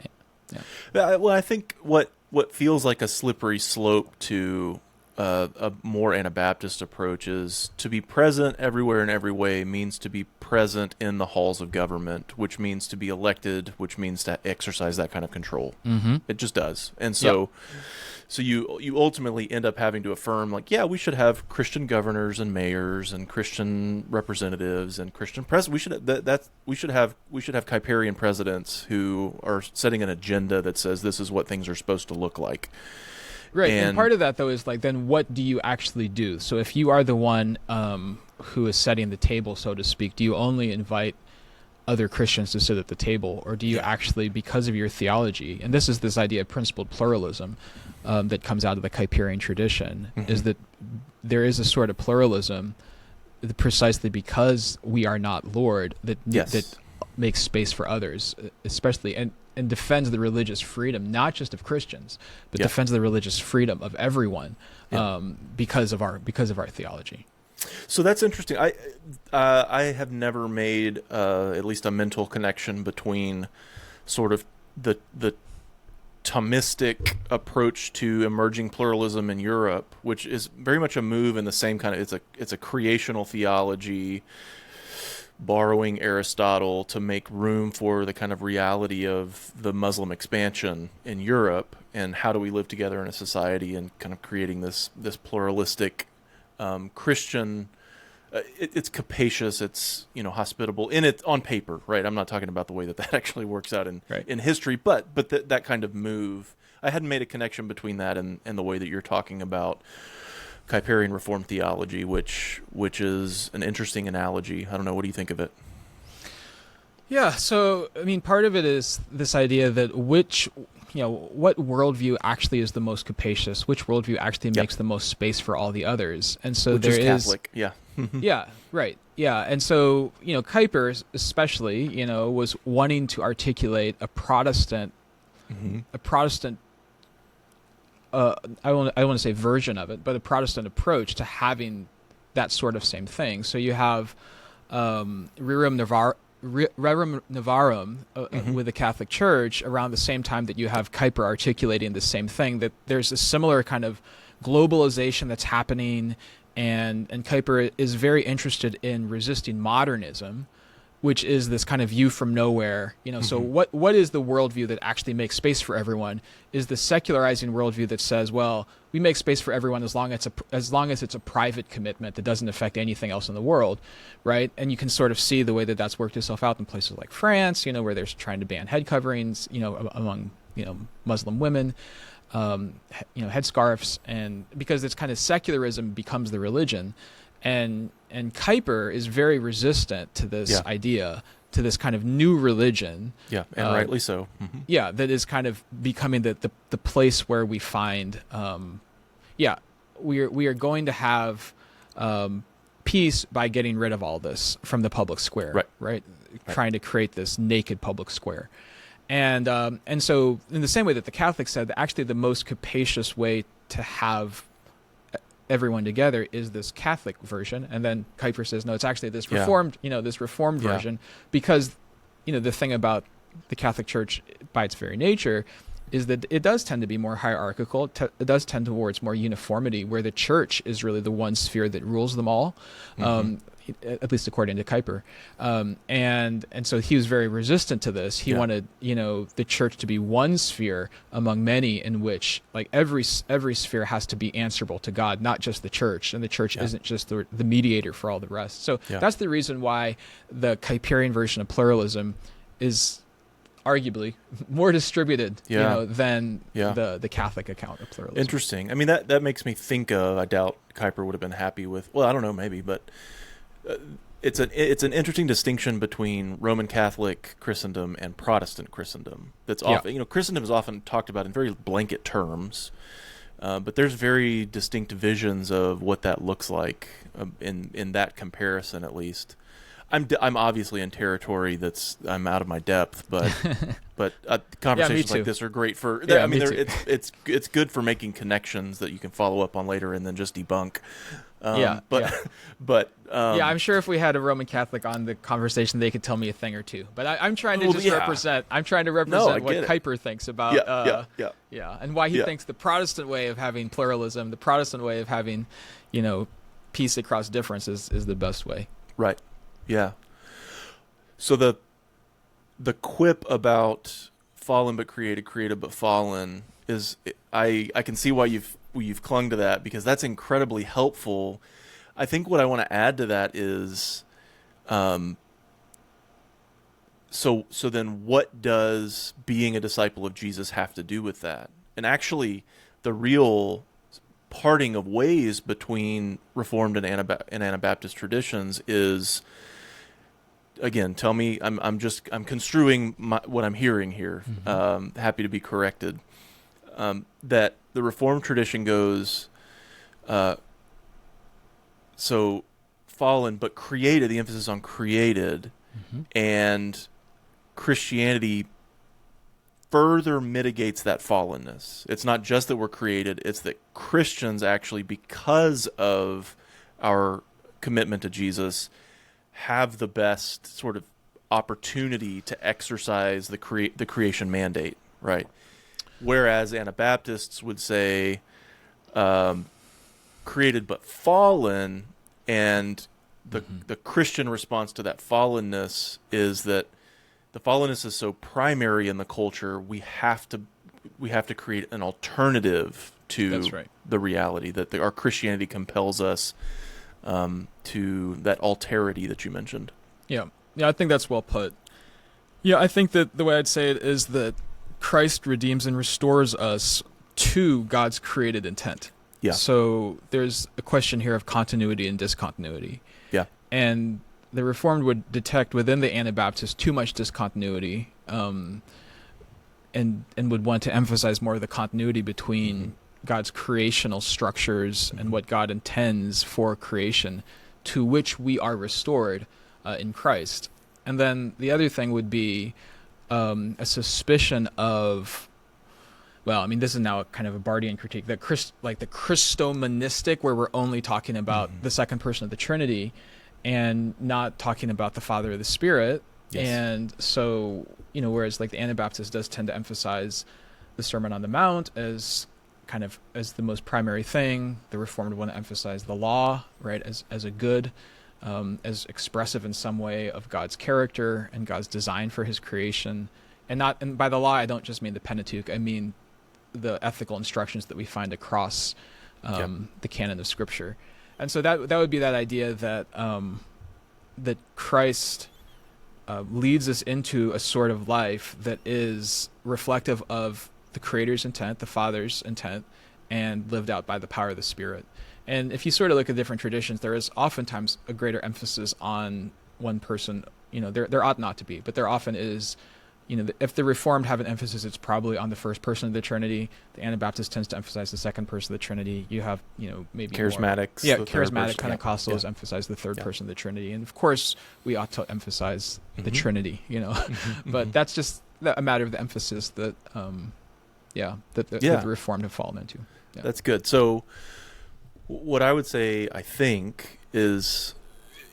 Well, I think what feels like a slippery slope to a more Anabaptist approach is to be present everywhere in every way means to be present in the halls of government, which means to be elected, which means to exercise that kind of control. Mm-hmm. It just does. And so you ultimately end up having to affirm, like, yeah, we should have Christian governors and mayors and Christian representatives and Christian presidents. We should have Kuyperian presidents who are setting an agenda that says this is what things are supposed to look like. Right, and part of that, though, is like, then what do you actually do? So if you are the one who is setting the table, so to speak, do you only invite other Christians to sit at the table, or do you actually, because of your theology, and this is this idea of principled pluralism that comes out of the Kuyperian tradition, is that there is a sort of pluralism precisely because we are not Lord that makes space for others, especially, and defends the religious freedom, not just of Christians, but defends the religious freedom of everyone because of our theology. So that's interesting. I have never made at least a mental connection between sort of the Thomistic approach to emerging pluralism in Europe, which is very much a move in the same kind of, it's a creational theology, borrowing Aristotle to make room for the kind of reality of the Muslim expansion in Europe, and how do we live together in a society, and kind of creating this pluralistic Christian. It's capacious, it's hospitable in it on paper, right? I'm not talking about the way that actually works out in history, but that kind of move. I hadn't made a connection between that and the way that you're talking about Kuyperian Reformed theology, which is an interesting analogy. I don't know. What do you think of it? Yeah. So, I mean, part of it is this idea that what worldview actually is the most capacious, which worldview actually makes the most space for all the others. And so which there is Catholic. Yeah. Yeah, right. Yeah. And so, Kuyper especially, was wanting to articulate a Protestant, I don't want to say version of it, but a Protestant approach to having that sort of same thing. So you have Rerum Novarum with the Catholic Church around the same time that you have Kuyper articulating the same thing, that there's a similar kind of globalization that's happening, and Kuyper is very interested in resisting modernism, which is this kind of view from nowhere. So what is the worldview that actually makes space for everyone? Is the secularizing worldview that says, well, we make space for everyone as long as it's a private commitment that doesn't affect anything else in the world, right? And you can sort of see the way that that's worked itself out in places like France, where they're trying to ban head coverings, among Muslim women, headscarves, and because it's kind of secularism becomes the religion. And Kuyper is very resistant to this idea, to this kind of new religion. Yeah, and rightly so. Yeah, that is kind of becoming the place where we find, we are going to have peace by getting rid of all this from the public square, right? Trying to create this naked public square. And so in the same way that the Catholics said that actually the most capacious way to have everyone together is this Catholic version, and then Kuyper says no, it's actually this reformed version, because the thing about the Catholic Church by its very nature is that it does tend to be more hierarchical. It does tend towards more uniformity, where the church is really the one sphere that rules them all. at least according to Kuyper. And so he was very resistant to this. He wanted, the church to be one sphere among many, in which like every sphere has to be answerable to God, not just the church. And the church isn't just the mediator for all the rest. So that's the reason why the Kuyperian version of pluralism is arguably more distributed, than the Catholic account of pluralism. Interesting. I mean, that makes me think of, I doubt Kuyper would have been happy with, well, I don't know, maybe, but it's an interesting distinction between Roman Catholic Christendom and Protestant Christendom. That's often, Christendom is often talked about in very blanket terms, but there's very distinct visions of what that looks like in that comparison, at least. I'm obviously in territory I'm out of my depth, but conversations like this are great for. I mean, it's good for making connections that you can follow up on later and then just debunk. I'm sure if we had a Roman Catholic on the conversation, they could tell me a thing or two. But I'm trying to represent. I'm trying to represent what Kuyper thinks about. And why he thinks the Protestant way of having pluralism, the Protestant way of having, peace across difference is the best way. Right. Yeah. So the quip about fallen but created, created but fallen is, I can see why you've clung to that, because that's incredibly helpful. I think what I want to add to that is, so then what does being a disciple of Jesus have to do with that? And actually, the real parting of ways between Reformed and Anabaptist traditions is, again, tell me, I'm construing what I'm hearing here. Happy to be corrected. That the Reformed tradition goes, so fallen but created, the emphasis on created, and Christianity further mitigates that fallenness. It's not just that we're created, it's that Christians actually, because of our commitment to Jesus, have the best sort of opportunity to exercise the creation mandate, right? Whereas Anabaptists would say created but fallen, and the Christian response to that fallenness is that the fallenness is so primary in the culture, we have to create an alternative to the reality that our Christianity compels us to that alterity that you mentioned. Yeah, I think that's well put. Yeah, I think that the way I'd say it is that Christ redeems and restores us to God's created intent. Yeah. So there's a question here of continuity and discontinuity. Yeah. And the Reformed would detect within the Anabaptists too much discontinuity, and would want to emphasize more of the continuity between God's creational structures and what God intends for creation, to which we are restored in Christ. And then the other thing would be a suspicion of, well, I mean, this is now kind of a Bardian critique, that the Christomonistic, where we're only talking about the second person of the Trinity and not talking about the Father or the Spirit. Yes. And so, whereas like the Anabaptist does tend to emphasize the Sermon on the Mount as the most primary thing, the Reformed want to emphasize the law, right, as a good, as expressive in some way of God's character and God's design for his creation. And by the law, I don't just mean the Pentateuch, I mean the ethical instructions that we find across the canon of Scripture. And so that would be that idea that that Christ leads us into a sort of life that is reflective of the Creator's intent, the Father's intent, and lived out by the power of the Spirit. And if you sort of look at different traditions, there is oftentimes a greater emphasis on one person. There ought not to be, but there often is. If the Reformed have an emphasis, it's probably on the first person of the Trinity. The Anabaptist tends to emphasize the second person of the Trinity. You have, maybe charismatics. Charismatic Pentecostals emphasize the third person of the Trinity. And of course, we ought to emphasize the Trinity, But that's just a matter of the emphasis that, that the Reformed have fallen into. Yeah. That's good. So what I would say, I think, is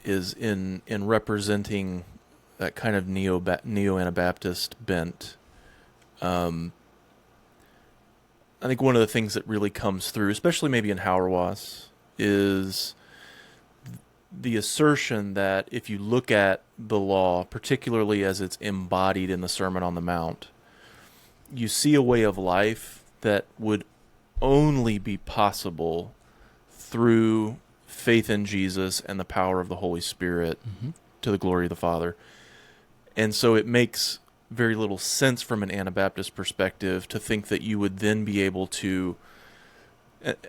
in representing that kind of neo-Anabaptist bent. I think one of the things that really comes through, especially maybe in Hauerwas, is the assertion that if you look at the law, particularly as it's embodied in the Sermon on the Mount, you see a way of life that would only be possible through faith in Jesus and the power of the Holy Spirit to the glory of the Father. And so it makes very little sense from an Anabaptist perspective to think that you would then be able to,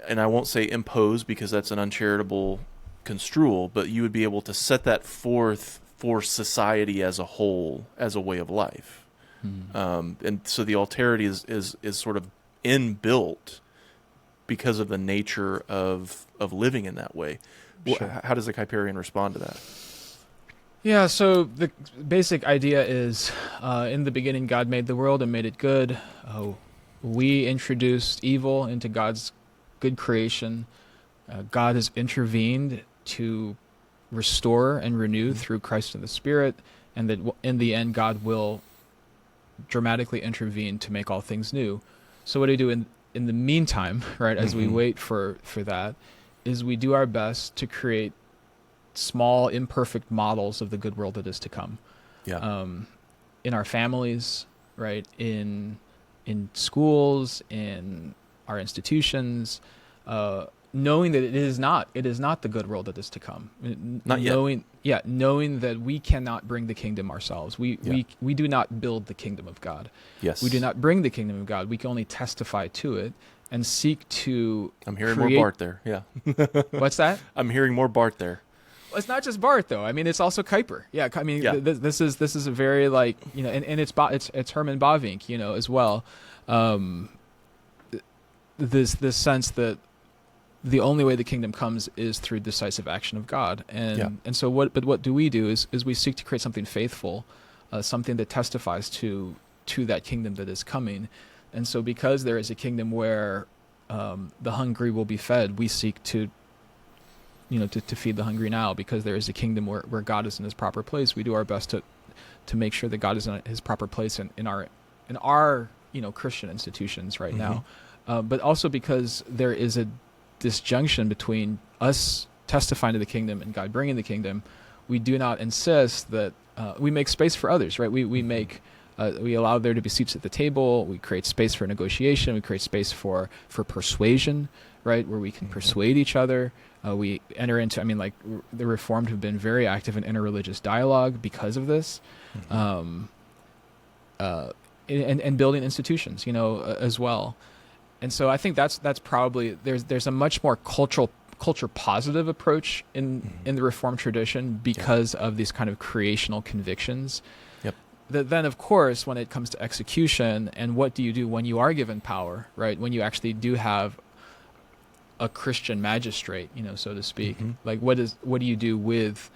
and I won't say impose because that's an uncharitable construal, but you would be able to set that forth for society as a whole as a way of life. And so the alterity is sort of inbuilt because of the nature of living in that way. Sure. How does the Kuyperian respond to that? Yeah, so the basic idea is, in the beginning, God made the world and made it good. We introduced evil into God's good creation. God has intervened to restore and renew through Christ and the Spirit, and that in the end, God will dramatically intervene to make all things new. So what do we do in the meantime, right, as we wait for that, is we do our best to create small, imperfect models of the good world that is to come. Yeah. In our families, right, in schools, in our institutions, knowing that it is not the good world that is to come. Not yet. Knowing that we cannot bring the kingdom ourselves. We do not build the kingdom of God. Yes. We do not bring the kingdom of God. We can only testify to it and seek to I'm hearing more Bart there. Yeah. What's that? I'm hearing more Bart there. Well, it's not just Bart though. I mean, it's also Kuyper. Yeah. I mean, Yeah. This is a very and it's Herman Bavinck, as well. This sense that the only way the kingdom comes is through decisive action of God. And so what do we do is we seek to create something faithful, something that testifies to that kingdom that is coming. And so because there is a kingdom where the hungry will be fed, we seek to feed the hungry now. Because there is a kingdom where God is in his proper place, we do our best to make sure that God is in his proper place in our Christian institutions right now. But also because there is a disjunction between us testifying to the kingdom and God bringing the kingdom, we do not insist that we make space for others, right? We allow there to be seats at the table. We create space for negotiation. We create space for persuasion, right, where we can persuade each other. We enter into, the Reformed have been very active in interreligious dialogue because of this, and building institutions, as well. And so I think that's probably there's a much more culture positive approach in the Reformed tradition because of these kind of creational convictions. Yep. That then, of course, when it comes to execution and what do you do when you are given power, right? When you actually do have a Christian magistrate, so to speak, like what do you do with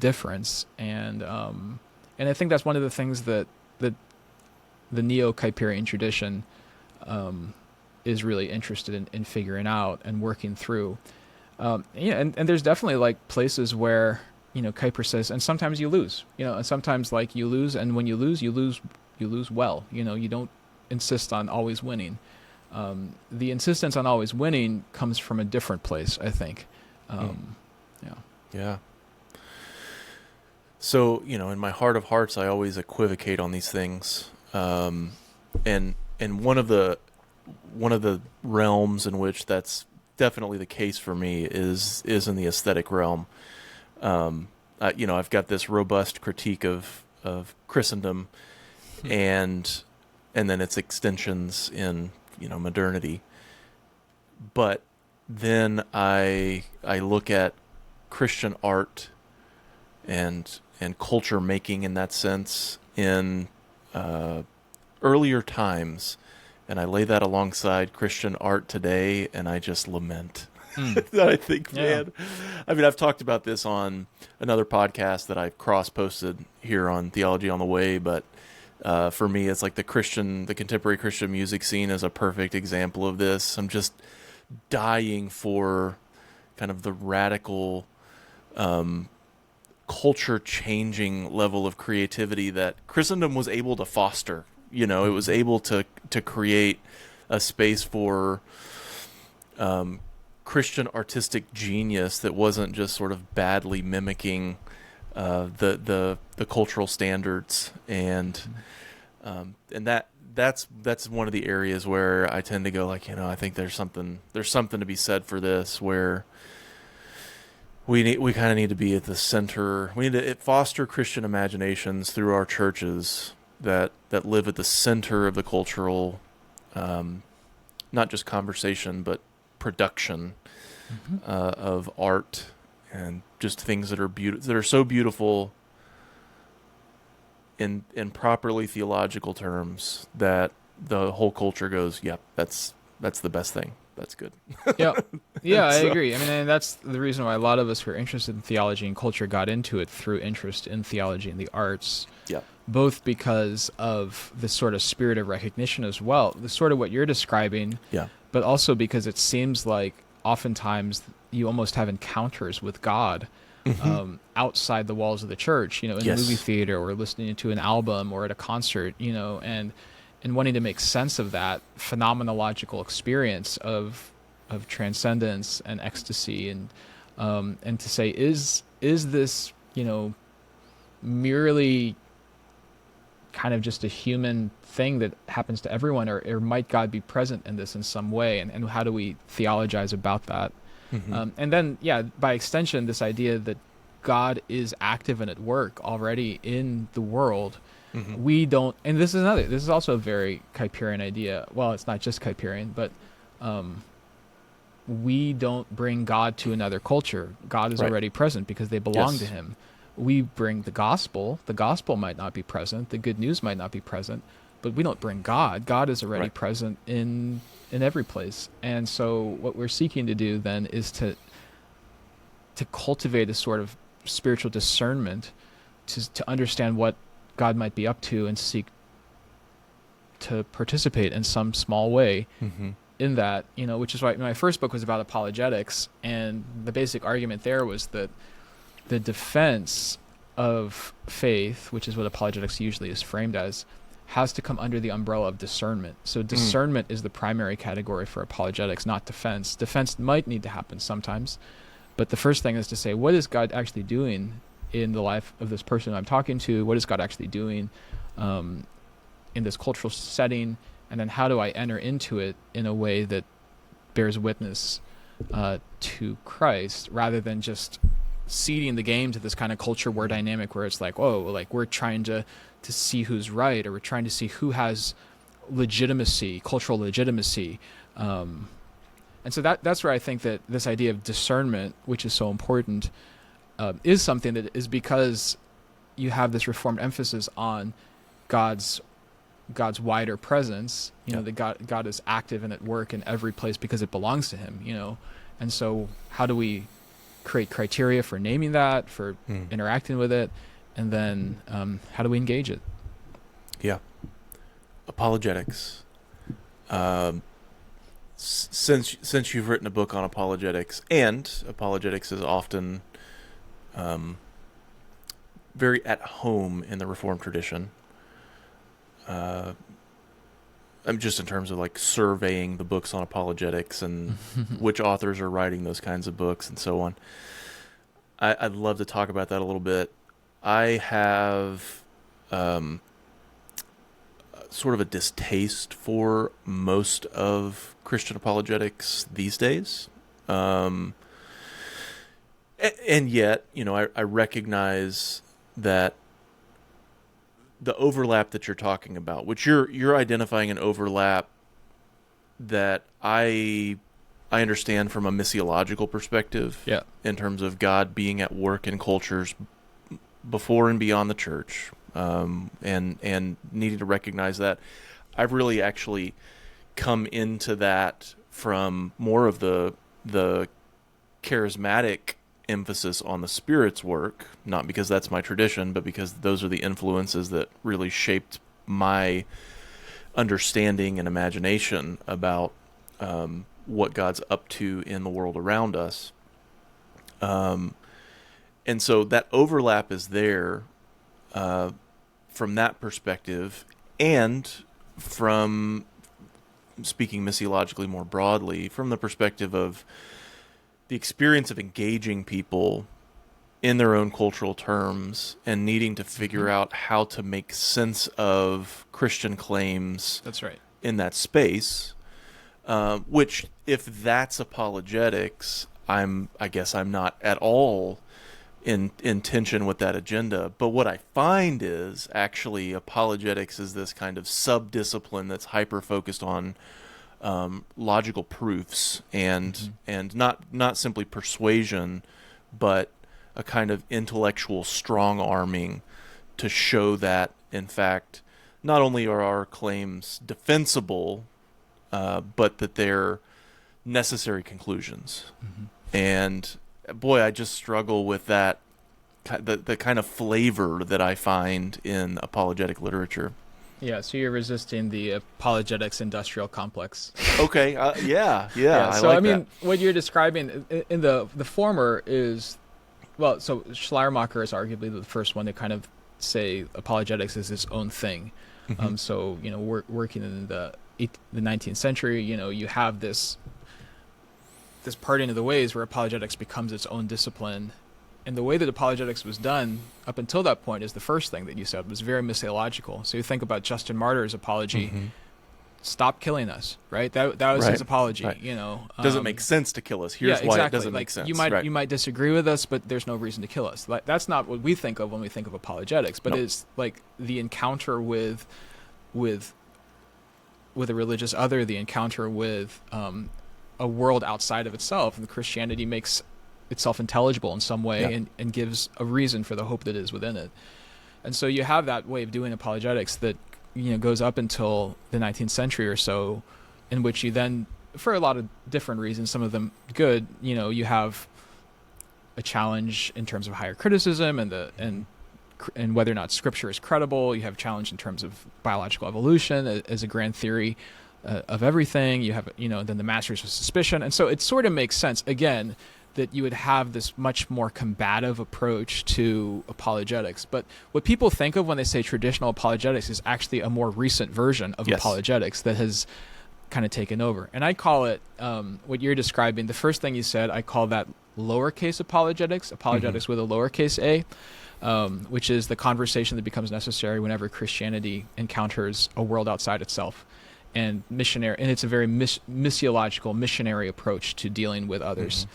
difference? And I think that's one of the things that the Neo-Kuyperian tradition is really interested in figuring out and working through. And there's definitely like places where, Kuyper says, and sometimes you lose, and sometimes like you lose, and when you lose well, you don't insist on always winning. The insistence on always winning comes from a different place, I think. Yeah. So, in my heart of hearts, I always equivocate on these things. And one of the realms in which that's definitely the case for me is in the aesthetic realm. I've got this robust critique of Christendom and then its extensions in, modernity. But then I look at Christian art and culture making in that sense in earlier times, and I lay that alongside Christian art today, and I just lament that I think, man, I've talked about this on another podcast that I've cross-posted here on Theology on the Way, but for me, it's like the contemporary Christian music scene is a perfect example of this. I'm just dying for kind of the radical, culture-changing level of creativity that Christendom was able to foster. It was able to create a space for Christian artistic genius that wasn't just sort of badly mimicking the cultural standards, and that's one of the areas where I tend to go like, I think there's something to be said for this, where we kind of need to be at the center. We need to foster Christian imaginations through our churches that live at the center of the cultural, not just conversation, but production of art, and just things that are so beautiful in properly theological terms that the whole culture goes, yep, that's the best thing. That's good. Yeah, I agree. I mean, and that's the reason why a lot of us who are interested in theology and culture got into it through interest in theology and the arts. Yeah. Both because of this sort of spirit of recognition as well, the sort of what you're describing. Yeah. But also because it seems like oftentimes you almost have encounters with God outside the walls of the church, in Yes. a movie theater or listening to an album or at a concert, and wanting to make sense of that phenomenological experience of transcendence and ecstasy, and to say, is this, merely kind of just a human thing that happens to everyone, or might God be present in this in some way, and how do we theologize about that? And then, by extension, this idea that God is active and at work already in the world. We don't, and this is also a very Kuyperian idea. Well, it's not just Kuyperian, but we don't bring God to another culture. God is already present because they belong to him. We bring the gospel. The gospel might not be present. The good news might not be present, but we don't bring God. God is already present in every place. And so what we're seeking to do then is to cultivate a sort of spiritual discernment to understand what God might be up to, and seek to participate in some small way in that, which is why my first book was about apologetics, and the basic argument there was that the defense of faith, which is what apologetics usually is framed as, has to come under the umbrella of discernment. So discernment is the primary category for apologetics, not defense. Defense might need to happen sometimes, but the first thing is to say, what is God actually doing in the life of this person I'm talking to? What is God actually doing in this cultural setting? And then how do I enter into it in a way that bears witness to Christ, rather than just ceding the game to this kind of culture war dynamic where it's like, we're trying to see who's right, or we're trying to see who has legitimacy, cultural legitimacy. And so that's where I think that this idea of discernment, which is so important, is something that is, because you have this Reformed emphasis on God's wider presence, that God is active and at work in every place because it belongs to him, And so how do we create criteria for naming that, for interacting with it, and then how do we engage it? Yeah. Apologetics. Since you've written a book on apologetics, and apologetics is often very at home in the Reformed tradition, just in terms of like surveying the books on apologetics and which authors are writing those kinds of books and so on. I'd love to talk about that a little bit. I have sort of a distaste for most of Christian apologetics these days. And yet, I recognize that the overlap that you're talking about, which you're identifying an overlap that I understand from a missiological perspective, in terms of God being at work in cultures before and beyond the church, and needing to recognize that. I've really actually come into that from more of the charismatic emphasis on the Spirit's work, not because that's my tradition, but because those are the influences that really shaped my understanding and imagination about what God's up to in the world around us. And so that overlap is there from that perspective, and from speaking missiologically more broadly, from the perspective of the experience of engaging people in their own cultural terms and needing to figure out how to make sense of Christian claims. That's right. In that space, which if that's apologetics, I guess I'm not at all in tension with that agenda. But what I find is actually apologetics is this kind of sub-discipline that's hyper focused on logical proofs and not simply persuasion, but a kind of intellectual strong arming to show that, in fact, not only are our claims defensible, but that they're necessary conclusions. And boy, I just struggle with that, the kind of flavor that I find in apologetic literature. Yeah, so you're resisting the apologetics industrial complex. Okay, yeah. So I like I mean, that. what you're describing in the former is, well, so Schleiermacher is arguably the first one to kind of say apologetics is its own thing. So working in the 19th century, you have this parting of the ways where apologetics becomes its own discipline. And the way that apologetics was done up until that point is the first thing that you said was very missiological. So you think about Justin Martyr's apology, stop killing us, right? That was his apology, Right. Doesn't make sense to kill us. Here's exactly. why it doesn't make sense. You might disagree with us, but there's no reason to kill us. That's not what we think of when we think of apologetics, but it's like the encounter with a religious other, the encounter with a world outside of itself, and Christianity makes itself intelligible in some way and gives a reason for the hope that is within it. And so you have that way of doing apologetics that goes up until the 19th century or so, in which you then, for a lot of different reasons, some of them good, you have a challenge in terms of higher criticism and whether or not scripture is credible. You have a challenge in terms of biological evolution as a grand theory of everything. You have then the masters of suspicion, and so it sort of makes sense again that you would have this much more combative approach to apologetics. But what people think of when they say traditional apologetics is actually a more recent version of apologetics that has kind of taken over. And I call it, what you're describing, the first thing you said, I call that lowercase apologetics with a lowercase a, which is the conversation that becomes necessary whenever Christianity encounters a world outside itself. And it's a very missiological, missionary approach to dealing with others.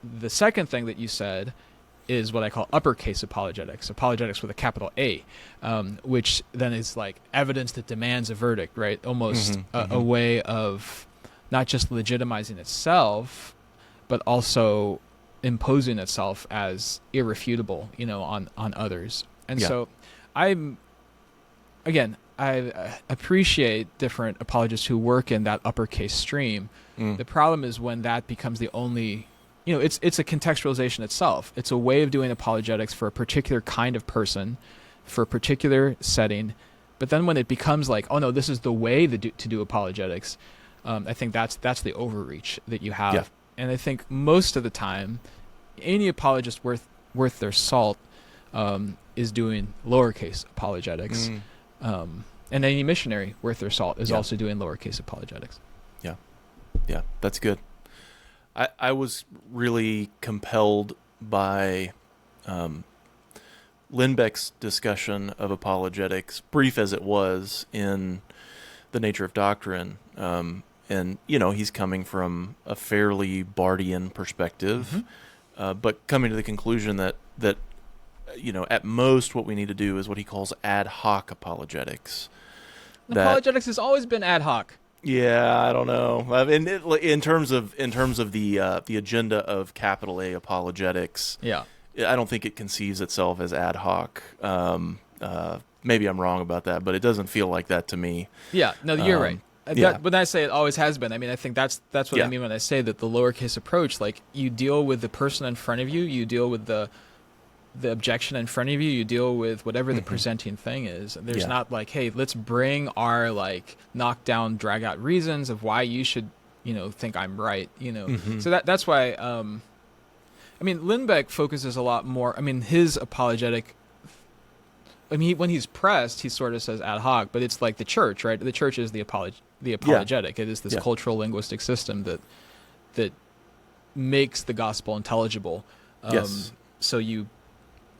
The second thing that you said is what I call uppercase apologetics with a capital A, which then is like evidence that demands a verdict, right? Almost a way of not just legitimizing itself, but also imposing itself as irrefutable, on others. And so I appreciate different apologists who work in that uppercase stream. The problem is when that becomes the only, it's a contextualization itself. It's a way of doing apologetics for a particular kind of person, for a particular setting. But then when it becomes like, oh no, this is the way to do apologetics, I think that's the overreach that you have. Yeah. And I think most of the time, any apologist worth their salt is doing lowercase apologetics. And any missionary worth their salt is also doing lowercase apologetics. Yeah, that's good. I was really compelled by Lindbeck's discussion of apologetics, brief as it was, in The Nature of Doctrine. And, he's coming from a fairly Barthian perspective, but coming to the conclusion that at most what we need to do is what he calls ad hoc apologetics. Apologetics has always been ad hoc. Yeah, I don't know. I mean, in terms of the agenda of capital A apologetics, I don't think it conceives itself as ad hoc. Maybe I'm wrong about that, but it doesn't feel like that to me. Yeah, no, you're right. When I say it always has been, I mean, I think that's what I mean when I say that the lowercase approach, like you deal with the person in front of you, you deal with the objection in front of you, you deal with whatever the presenting thing is. There's not like, hey, let's bring our like knock down, drag out reasons of why you should, think I'm right, So that's why, Lindbeck focuses a lot more, his apologetic, when he's pressed, he sort of says ad hoc, but it's like the church, right? The church is the apologetic. It is this cultural linguistic system that makes the gospel intelligible. Yes. So you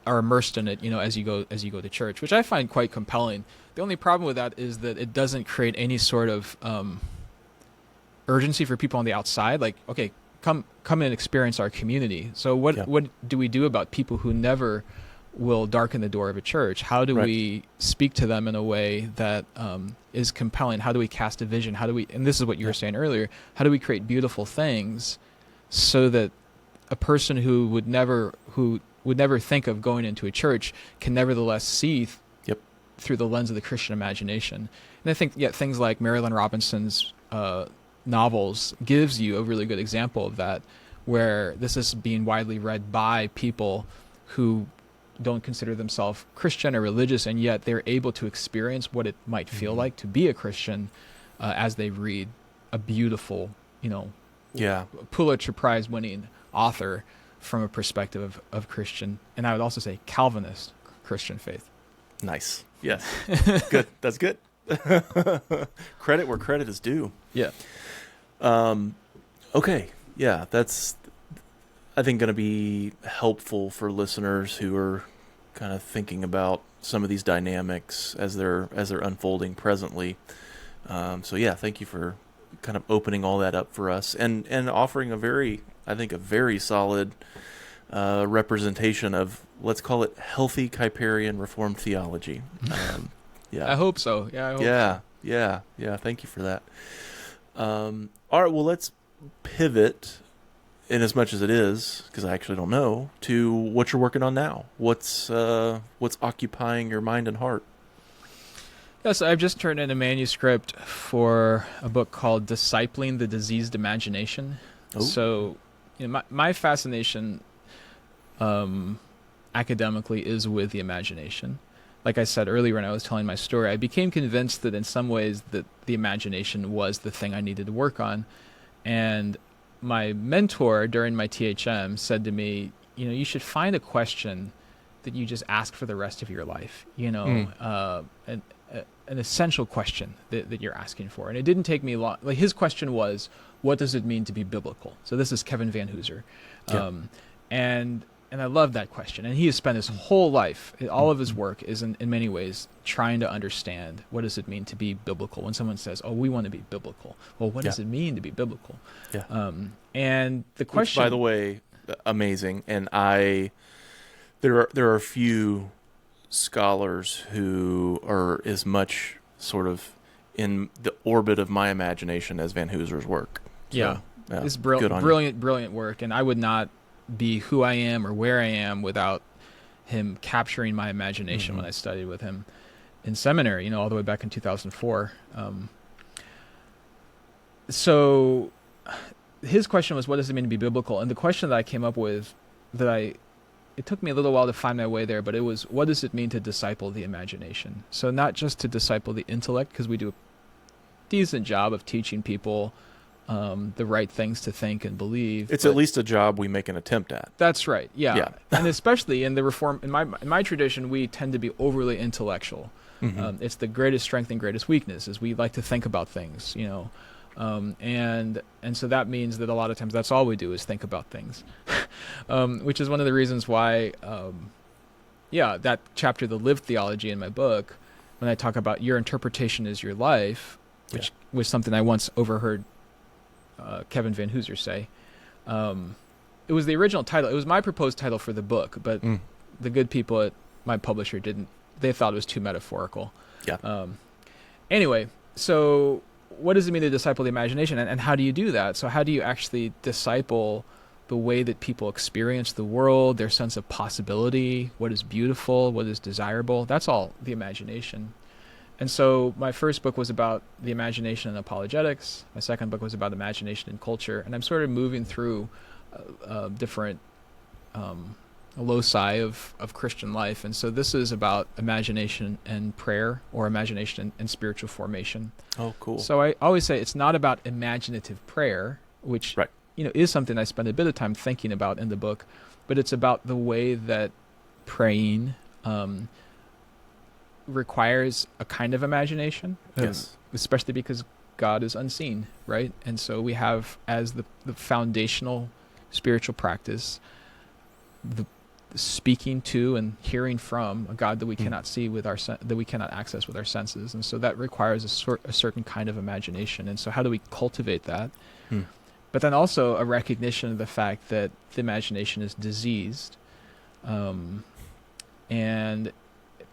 are immersed in it, as you go to church, which I find quite compelling. The only problem with that is that it doesn't create any sort of urgency for people on the outside. Like, okay, come and experience our community. So what do we do about people who never will darken the door of a church? How do we speak to them in a way that is compelling? How do we cast a vision? How do we, and this is what you were saying earlier, how do we create beautiful things so that a person who would never think of going into a church can nevertheless see through the lens of the Christian imagination? And I think things like Marilyn Robinson's novels gives you a really good example of that, where this is being widely read by people who don't consider themselves Christian or religious, and yet they're able to experience what it might feel like to be a Christian as they read a beautiful, Pulitzer Prize winning author from a perspective of Christian, and I would also say Calvinist Christian faith. Nice. Yes. Good. That's good. Credit where credit is due. Yeah. Okay. Yeah, that's, I think, going to be helpful for listeners who are kind of thinking about some of these dynamics as they're unfolding presently. So yeah, thank you for kind of opening all that up for us and offering a very solid representation of, let's call it, healthy Kuyperian Reformed theology. Yeah, I hope so. Yeah. Thank you for that. All right, well, let's pivot, in as much as it is, because I actually don't know, to what you're working on now. What's occupying your mind and heart? Yes, I've just turned in a manuscript for a book called Discipling the Diseased Imagination. Oh. So, my fascination academically is with the imagination. Like I said earlier when I was telling my story, I became convinced that in some ways that the imagination was the thing I needed to work on. And my mentor during my THM said to me, you should find a question that you just ask for the rest of your life, an essential question that you're asking for. And it didn't take me long. Like, his question was, what does it mean to be biblical? So this is Kevin Van Hooser. And I love that question. And he has spent his whole life, all of his work is in many ways trying to understand, what does it mean to be biblical? When someone says, oh, we want to be biblical. Well, what does it mean to be biblical? Yeah. And the question... Which, by the way, amazing. And there are a few scholars who are as much sort of in the orbit of my imagination as Van Hooser's work. So, it's brilliant work. And I would not be who I am or where I am without him capturing my imagination when I studied with him in seminary, all the way back in 2004. So his question was, what does it mean to be biblical? And the question that I came up with, it took me a little while to find my way there, but it was, what does it mean to disciple the imagination? So not just to disciple the intellect, because we do a decent job of teaching people the right things to think and believe. It's at least a job we make an attempt at. That's right. Yeah. And especially in the Reform, in my tradition, we tend to be overly intellectual. It's the greatest strength and greatest weakness, is we like to think about things, and so that means that a lot of times that's all we do is think about things, which is one of the reasons why, that chapter, the lived theology in my book, when I talk about your interpretation is your life, which was something I once overheard Kevin Van Hooser say. It was the original title. It was my proposed title for the book, but the good people at my publisher didn't. They thought it was too metaphorical. Yeah. Anyway, so what does it mean to disciple the imagination, and how do you do that? So how do you actually disciple the way that people experience the world, their sense of possibility, what is beautiful, what is desirable? That's all the imagination. And so my first book was about the imagination and apologetics. My second book was about imagination and culture. And I'm sort of moving through different loci of Christian life. And so this is about imagination and prayer, or imagination and spiritual formation. Oh, cool. So I always say it's not about imaginative prayer, which is something I spend a bit of time thinking about in the book, but it's about the way that praying requires a kind of imagination, especially because God is unseen, right? And so we have, as the foundational spiritual practice, the speaking to and hearing from a God that we cannot see with that we cannot access with our senses, and so that requires a certain kind of imagination. And so, how do we cultivate that? But then also a recognition of the fact that the imagination is diseased, and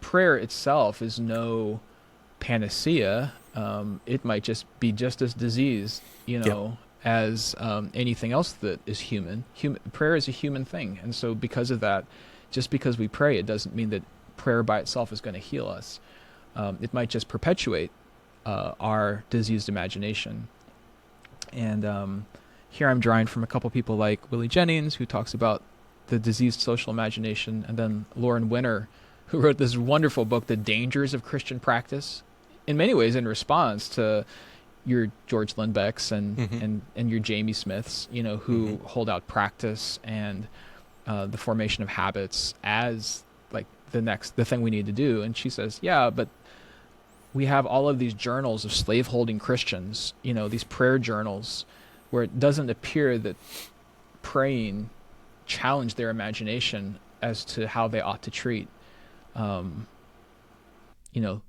prayer itself is no panacea. It might just be just as diseased, as anything else that is human. Prayer is a human thing, and so because of that, just because we pray, it doesn't mean that prayer by itself is going to heal us. It might just perpetuate our diseased imagination. And here I'm drawing from a couple people like Willie Jennings, who talks about the diseased social imagination, and then Lauren Winner, who wrote this wonderful book, The Dangers of Christian Practice, in many ways in response to your George Lindbecks and your Jamie Smiths, who hold out practice and the formation of habits as like the thing we need to do. And she says, yeah, but we have all of these journals of slaveholding Christians, these prayer journals, where it doesn't appear that praying challenged their imagination as to how they ought to treat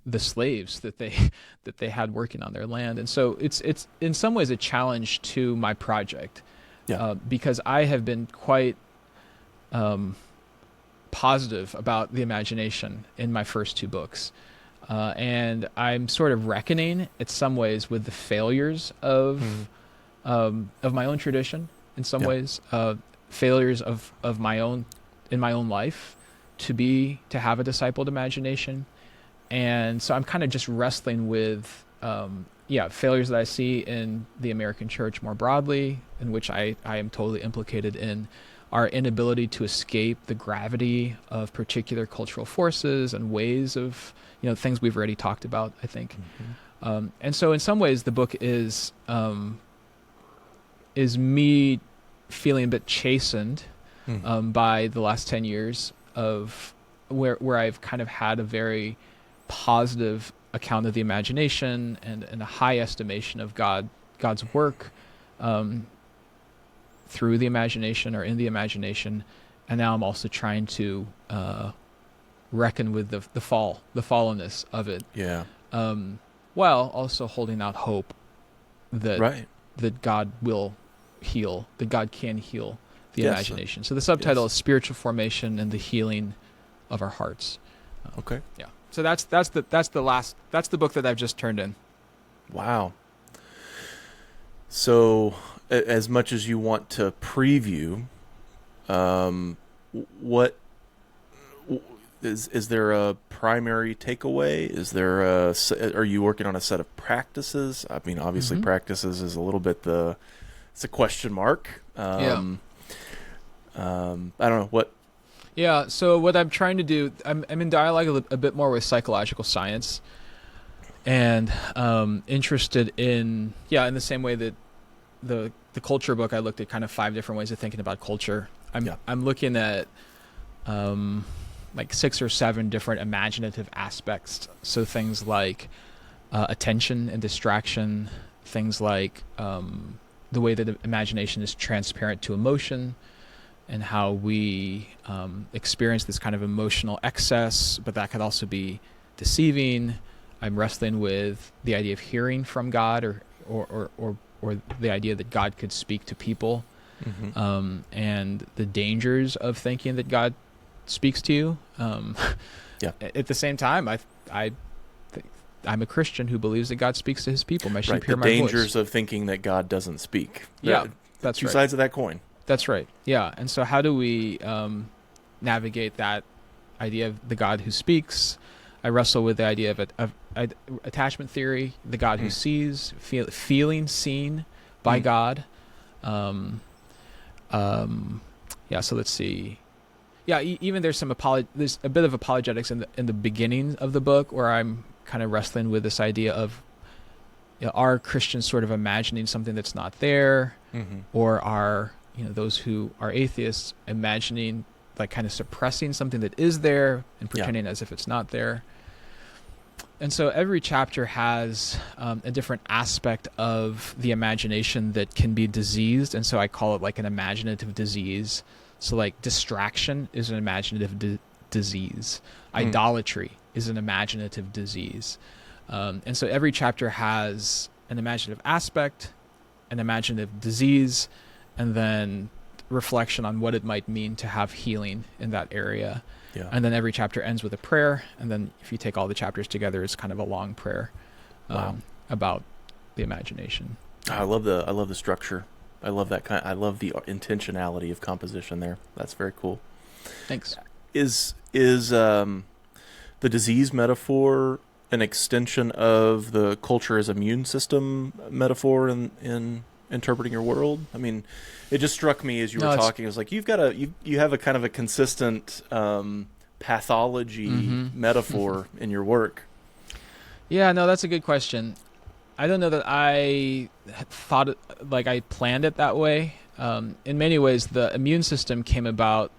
the slaves that they had working on their land. And so it's in some ways a challenge to my project, because I have been quite positive about the imagination in my first two books, and I'm sort of reckoning in some ways with the failures of my own tradition, in some ways failures of my own in my own life to have a discipled imagination. And so I'm kind of just wrestling with, failures that I see in the American church more broadly, in which I am totally implicated in, our inability to escape the gravity of particular cultural forces and ways of, things we've already talked about, I think. And so in some ways the book is me feeling a bit chastened by the last 10 years of where I've kind of had a very positive account of the imagination and a high estimation of God's work through the imagination or in the imagination, and now I'm also trying to reckon with the fallenness of it. While also holding out hope that God will heal, that God can heal the imagination. So the subtitle is Spiritual Formation and the Healing of Our Hearts. Okay. Yeah. So that's the book that I've just turned in. Wow. So as much as you want to preview, what is there a primary takeaway? Is there are you working on a set of practices? I mean, obviously practices is a little bit it's a question mark. I don't know what. Yeah, so what I'm trying to do, I'm in dialogue a bit more with psychological science, and interested in the same way that the culture book, I looked at kind of 5 different ways of thinking about culture. I'm looking at like 6 or 7 different imaginative aspects. So things like attention and distraction, things like the way that imagination is transparent to emotion, and how we experience this kind of emotional excess, but that could also be deceiving. I'm wrestling with the idea of hearing from God, or the idea that God could speak to people, and the dangers of thinking that God speaks to you. At the same time, I'm a Christian who believes that God speaks to his people. My sheep hear my voice. The dangers of thinking that God doesn't speak. That's two sides of that coin. That's right. Yeah. And so how do we navigate that idea of the God who speaks? I wrestle with the idea of attachment theory, the God who sees, feeling seen by God. So let's see. Yeah, even there's there's a bit of apologetics in the beginning of the book, where I'm kind of wrestling with this idea of, are Christians sort of imagining something that's not there, or are those who are atheists imagining, like, kind of suppressing something that is there and pretending as if it's not there. And so every chapter has a different aspect of the imagination that can be diseased. And so I call it like an imaginative disease. So like distraction is an imaginative disease. Idolatry is an imaginative disease. And so every chapter has an imaginative aspect, an imaginative disease, and then reflection on what it might mean to have healing in that area. Yeah. And then every chapter ends with a prayer. And then if you take all the chapters together, it's kind of a long prayer about the imagination. I love the structure. I love I love the intentionality of composition there. That's very cool. Thanks. Is the disease metaphor an extension of the culture as immune system metaphor in interpreting your world? I mean, it just struck me as you were talking. It was like you have a kind of a consistent pathology metaphor in your work. Yeah, no, that's a good question. I don't know that I thought like I planned it that way. In many ways, the immune system came about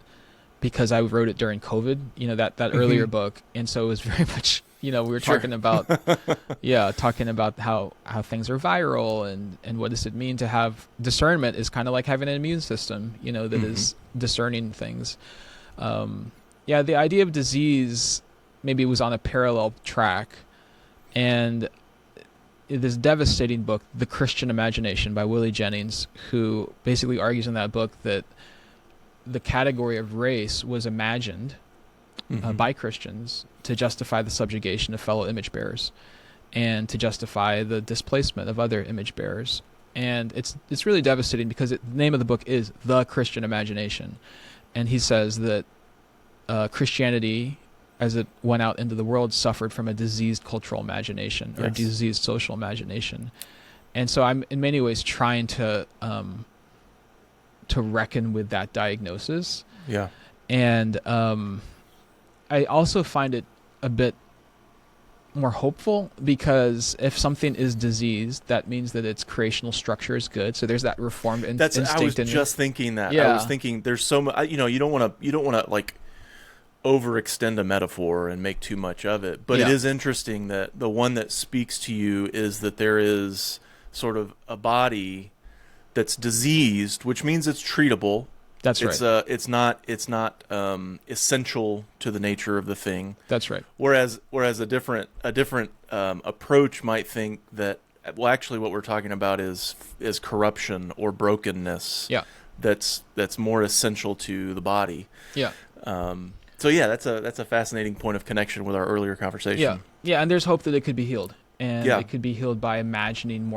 because I wrote it during COVID. That earlier book, and so it was very much. We were talking about, talking about how things are viral and what does it mean to have discernment is kind of like having an immune system, that is discerning things. The idea of disease maybe was on a parallel track. And this devastating book, The Christian Imagination by Willie Jennings, who basically argues in that book that the category of race was imagined by Christians to justify the subjugation of fellow image bearers and to justify the displacement of other image bearers. And it's really devastating because the name of the book is The Christian Imagination. And he says that Christianity, as it went out into the world, suffered from a diseased cultural imagination or diseased social imagination. And so I'm in many ways trying to reckon with that diagnosis. Yeah. And I also find it a bit more hopeful because if something is diseased, that means that its creational structure is good. So there's that reformed instinct. I was just thinking that. Yeah. I was thinking there's so much. You don't want to like overextend a metaphor and make too much of it. But it is interesting that the one that speaks to you is that there is sort of a body that's diseased, which means it's treatable. That's right. It's not essential to the nature of the thing. That's right. Whereas a different approach might think that, well, actually what we're talking about is corruption or brokenness. Yeah. That's more essential to the body. Yeah. So that's a fascinating point of connection with our earlier conversation. Yeah. Yeah, and there's hope that it could be healed. And Yeah. it could be healed by imagining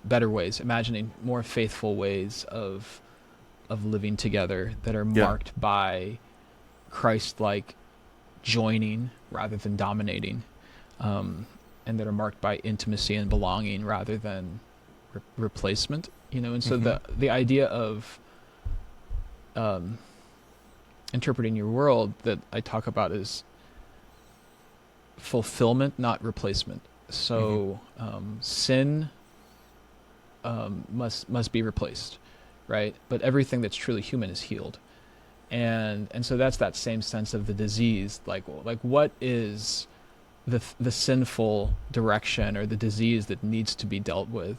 better ways, imagining more faithful ways of living together that are marked by Christ-like joining rather than dominating, and that are marked by intimacy and belonging rather than replacement. And so the idea of interpreting your world that I talk about is fulfillment, not replacement. So sin must be replaced, right? But everything that's truly human is healed, and so that's that same sense of the disease. Like what is the sinful direction or the disease that needs to be dealt with,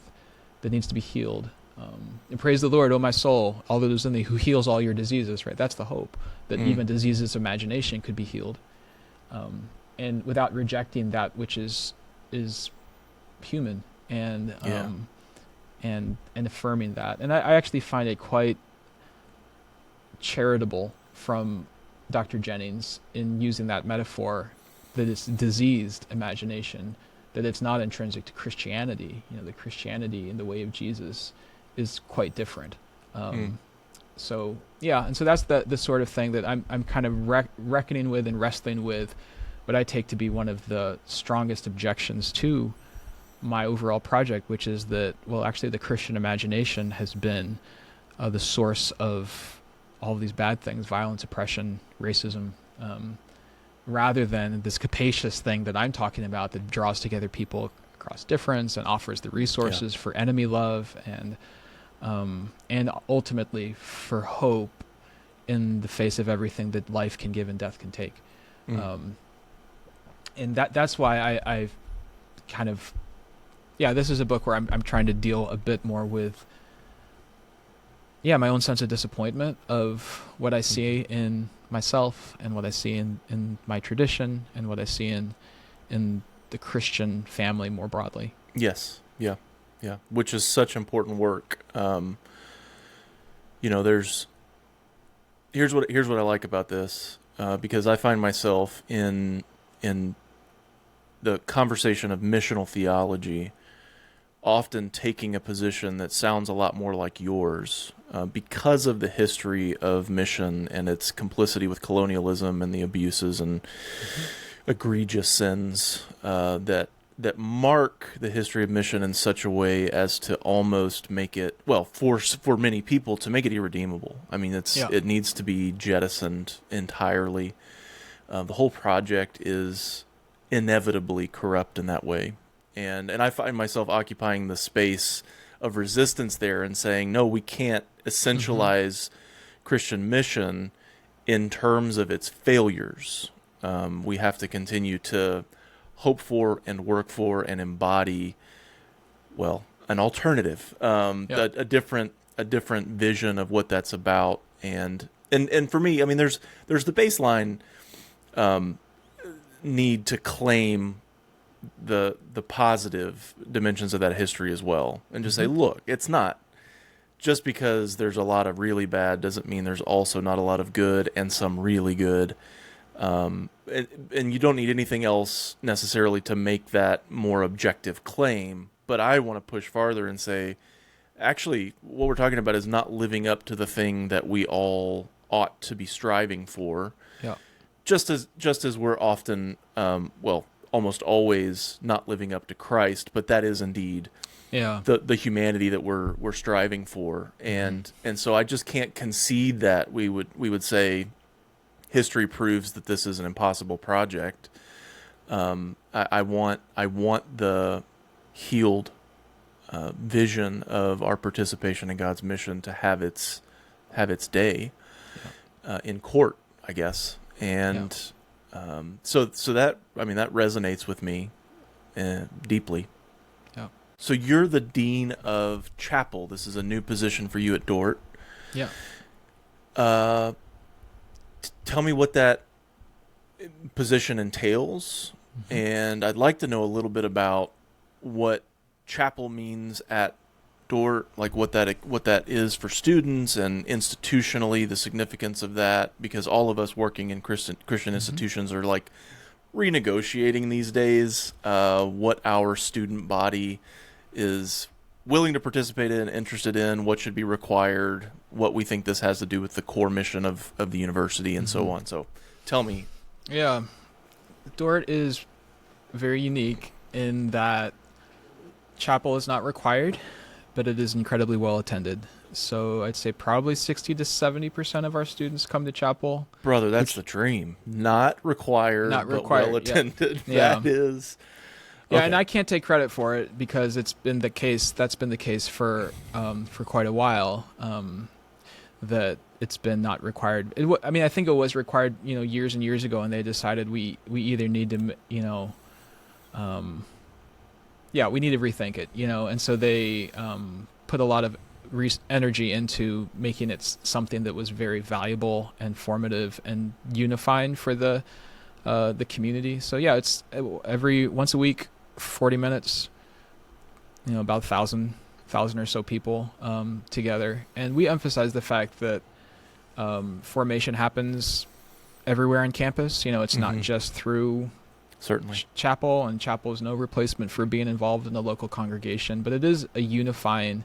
that needs to be healed? And praise the Lord, O my soul, all that is in thee, who heals all your diseases. Right? That's the hope that even diseases of imagination could be healed, and without rejecting that which is human and affirming that. And I actually find it quite charitable from Dr. Jennings in using that metaphor that it's diseased imagination, that it's not intrinsic to Christianity. The Christianity in the way of Jesus is quite different. So and so that's the sort of thing that I'm kind of reckoning with and wrestling with, what I take to be one of the strongest objections to my overall project, which is that, well, actually the Christian imagination has been the source of all of these bad things, violence, oppression, racism, rather than this capacious thing that I'm talking about that draws together people across difference and offers the resources for enemy love and ultimately for hope in the face of everything that life can give and death can take. And that's why kind of, yeah, this is a book where I'm trying to deal a bit more with, yeah, my own sense of disappointment of what I see in myself and what I see in my tradition and what I see in the Christian family more broadly. Yes. Yeah. Yeah. Which is such important work. You know, here's what I like about this, because I find myself in the conversation of missional theology often taking a position that sounds a lot more like yours, because of the history of mission and its complicity with colonialism and the abuses and egregious sins that mark the history of mission in such a way as to almost make it, well, for many people, to make it irredeemable. I mean, it needs to be jettisoned entirely. The whole project is inevitably corrupt in that way. And I find myself occupying the space of resistance there and saying, no, we can't essentialize Christian mission in terms of its failures. We have to continue to hope for and work for and embody, well, an alternative, a different vision of what that's about. And for me, I mean, there's the baseline need to claim the positive dimensions of that history as well, and just say, look, it's not just because there's a lot of really bad doesn't mean there's also not a lot of good and some really good. And you don't need anything else necessarily to make that more objective claim. But I want to push farther and say, actually, what we're talking about is not living up to the thing that we all ought to be striving for. Yeah. Just as we're often, almost always not living up to Christ, but that is indeed the humanity that we're striving for. And so I just can't concede that we would say history proves that this is an impossible project. I want the healed vision of our participation in God's mission to have its day in court, I guess. And so that, I mean, that resonates with me deeply. Yeah. So you're the dean of chapel. This is a new position for you at Dordt. Yeah. Tell me what that position entails, and I'd like to know a little bit about what chapel means at Dordt, like what that is for students and institutionally, the significance of that, because all of us working in Christian institutions are like renegotiating these days what our student body is willing to participate in, interested in, what should be required, what we think this has to do with the core mission of the university, and so on. So tell me. Yeah. Dordt is very unique in that chapel is not required, but it is incredibly well attended. So I'd say probably 60 to 70% of our students come to chapel. Brother, that's the dream. Not required, but well attended. Yeah. That is... Yeah, okay. And I can't take credit for it because it's been the case. That's been the case for quite a while. That it's been not required. I think it was required, years and years ago, and they decided we either need to, we need to rethink it, and so they put a lot of energy into making it something that was very valuable and formative and unifying for the community. So yeah, it's once a week. 40 minutes, about 1,000 or so people together. And we emphasize the fact that formation happens everywhere on campus. It's not just through certainly chapel, and chapel is no replacement for being involved in the local congregation, but it is a unifying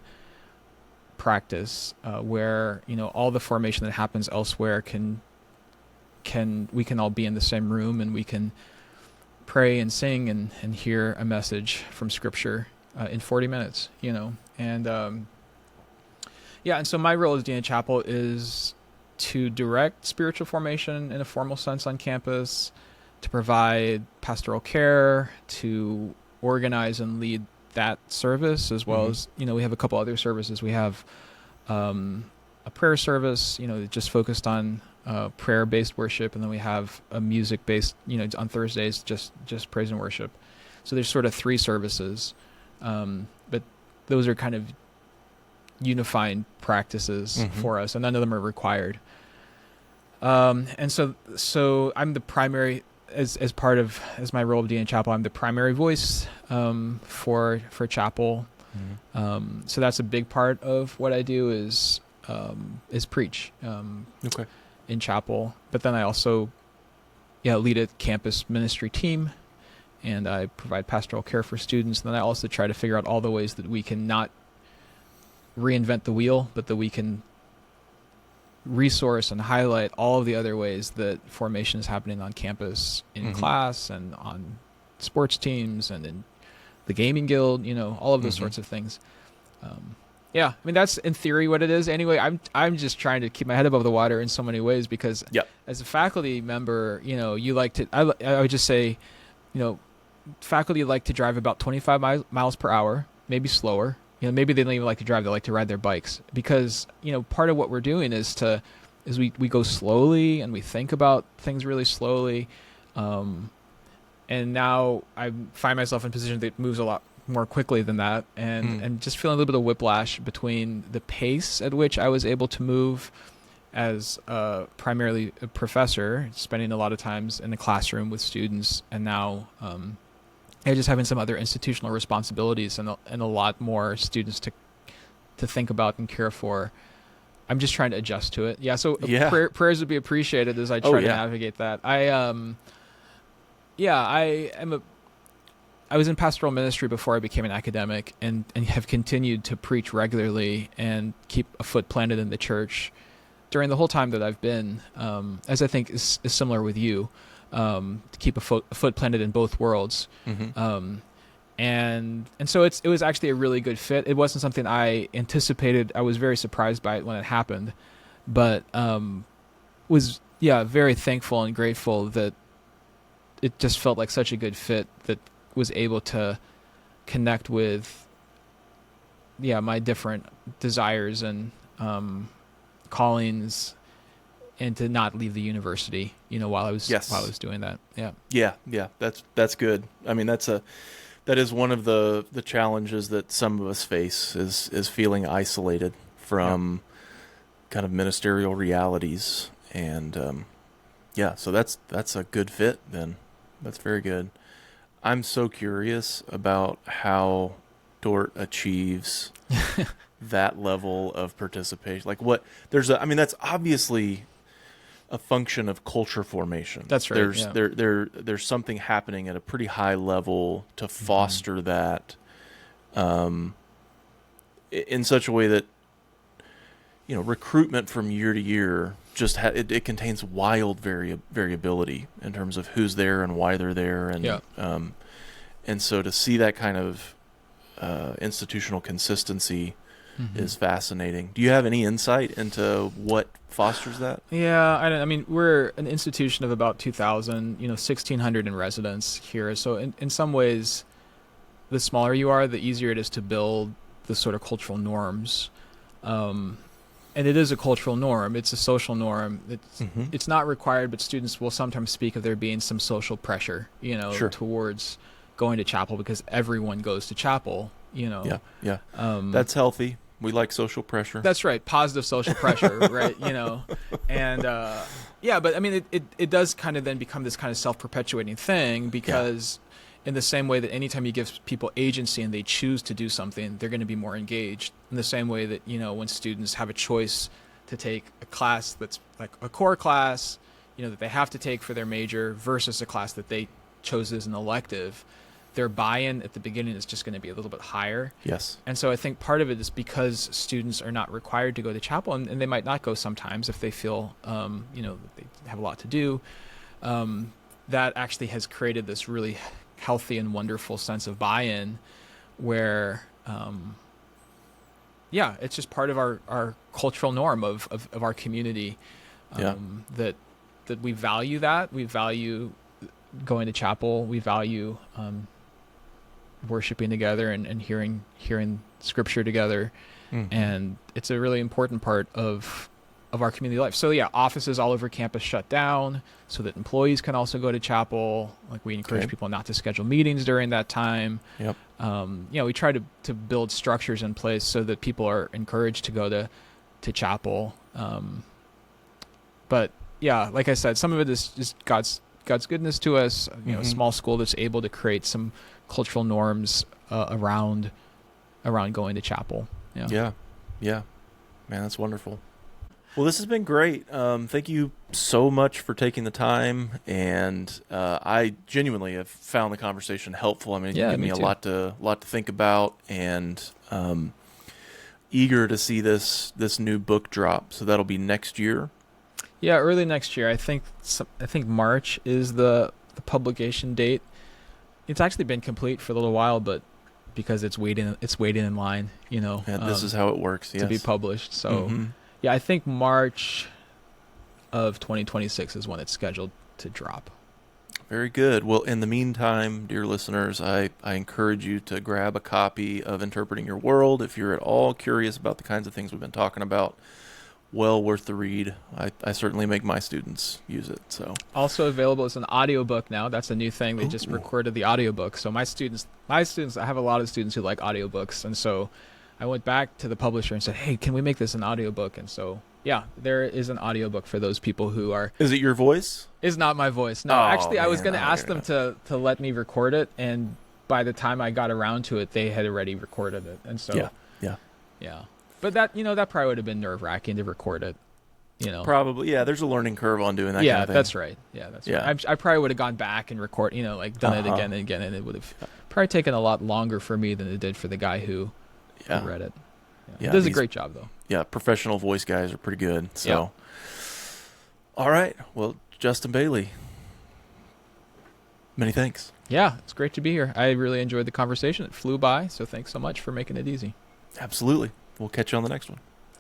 practice where, all the formation that happens elsewhere we can all be in the same room, and we can pray and sing and hear a message from Scripture in 40 minutes, and and so my role as Dean of Chapel is to direct spiritual formation in a formal sense on campus, to provide pastoral care, to organize and lead that service, as well as, we have a couple other services. We have a prayer service, just focused on prayer-based worship, and then we have a music-based, on Thursdays, just praise and worship. So there's sort of 3 services, but those are kind of unifying practices for us, and none of them are required. And so I'm the primary, as my role of dean chapel, I'm the primary voice for chapel. So that's a big part of what I do is preach in chapel. But then I also lead a campus ministry team, and I provide pastoral care for students. And then I also try to figure out all the ways that we can not reinvent the wheel, but that we can resource and highlight all of the other ways that formation is happening on campus in class and on sports teams and in the gaming guild, all of those sorts of things. I mean, that's in theory what it is. Anyway, I'm just trying to keep my head above the water in so many ways, because as a faculty member, you like to, I would just say, faculty like to drive about 25 miles per hour, maybe slower. Maybe they don't even like to drive; they like to ride their bikes, because part of what we're doing is we go slowly and we think about things really slowly. And now I find myself in a position that moves a lot more quickly than that, and just feeling a little bit of whiplash between the pace at which I was able to move as primarily a professor, spending a lot of times in the classroom with students, and now just having some other institutional responsibilities and a lot more students to think about and care for. I'm just trying to adjust to it. Prayers would be appreciated as I try to navigate that. I was in pastoral ministry before I became an academic, and have continued to preach regularly and keep a foot planted in the church during the whole time that I've been, as I think is similar with you, to keep a foot planted in both worlds. And so it was actually a really good fit. It wasn't something I anticipated. I was very surprised by it when it happened, but was very thankful and grateful that it just felt like such a good fit that was able to connect with my different desires and callings, and to not leave the university while I was doing that. That's good. I mean, that is one of the challenges that some of us face is feeling isolated from kind of ministerial realities, and so that's a good fit then. That's very good. I'm so curious about how Dort achieves that level of participation. Like that's obviously a function of culture formation. That's right. There's something happening at a pretty high level to foster that, in such a way that, recruitment from year to year just it contains wild variability in terms of who's there and why they're there, and so to see that kind of institutional consistency is fascinating. Do you have any insight into what fosters that? I mean, we're an institution of about 2,000, 1,600 in residence here. So in some ways, the smaller you are, the easier it is to build the sort of cultural norms. And it is a cultural norm. It's a social norm. It's not required, but students will sometimes speak of there being some social pressure, towards going to chapel, because everyone goes to chapel, That's healthy. We like social pressure. That's right. Positive social pressure, right? And but I mean, it does kind of then become this kind of self-perpetuating thing, because in the same way that anytime you give people agency and they choose to do something, they're going to be more engaged. In the same way that, when students have a choice to take a class that's like a core class, that they have to take for their major, versus a class that they chose as an elective, their buy-in at the beginning is just going to be a little bit higher. Yes. And so I think part of it is because students are not required to go to chapel, and they might not go sometimes if they feel, that they have a lot to do. That actually has created this really healthy and wonderful sense of buy-in where, it's just part of our cultural norm of our community, that we value that. We value going to chapel. We value worshiping together and hearing scripture together. And it's a really important part of of our community life. So yeah, offices all over campus shut down so that employees can also go to chapel. Like we encourage people not to schedule meetings during that time. Yep. We try to build structures in place so that people are encouraged to go to chapel. But yeah, like I said, some of it is just God's goodness to us. A small school that's able to create some cultural norms around going to chapel. Yeah. Man, that's wonderful. Well, this has been great. Thank you so much for taking the time, and I genuinely have found the conversation helpful. I mean, you gave me a lot to think about, and eager to see this new book drop. So that'll be next year. Yeah, early next year. I think March is the publication date. It's actually been complete for a little while, but because it's waiting in line, this is how it works. To be published. So. Yeah, I think March of 2026 is when it's scheduled to drop. Very good. Well, in the meantime, dear listeners, I encourage you to grab a copy of Interpreting Your World if you're at all curious about the kinds of things we've been talking about. Well worth the read. I certainly make my students use it. So also available as an audiobook now. That's a new thing. They just recorded the audiobook. So my students, I have a lot of students who like audiobooks, and so I went back to the publisher and said, hey, can we make this an audiobook? And so, yeah, there is an audiobook for those people who are... Is it your voice? It's not my voice. No, actually, I was going to ask them to let me record it. And by the time I got around to it, they had already recorded it. And so... Yeah. But that probably would have been nerve-wracking to record it, Probably, yeah. There's a learning curve on doing that kind of thing. That's right. Yeah, that's right. I probably would have gone back and done it again and again, and it would have probably taken a lot longer for me than it did for the guy who read it. Yeah. He does a great job, though. Yeah, professional voice guys are pretty good. So, All right. Well, Justin Bailey, many thanks. Yeah, it's great to be here. I really enjoyed the conversation. It flew by, so thanks so much for making it easy. Absolutely. We'll catch you on the next one.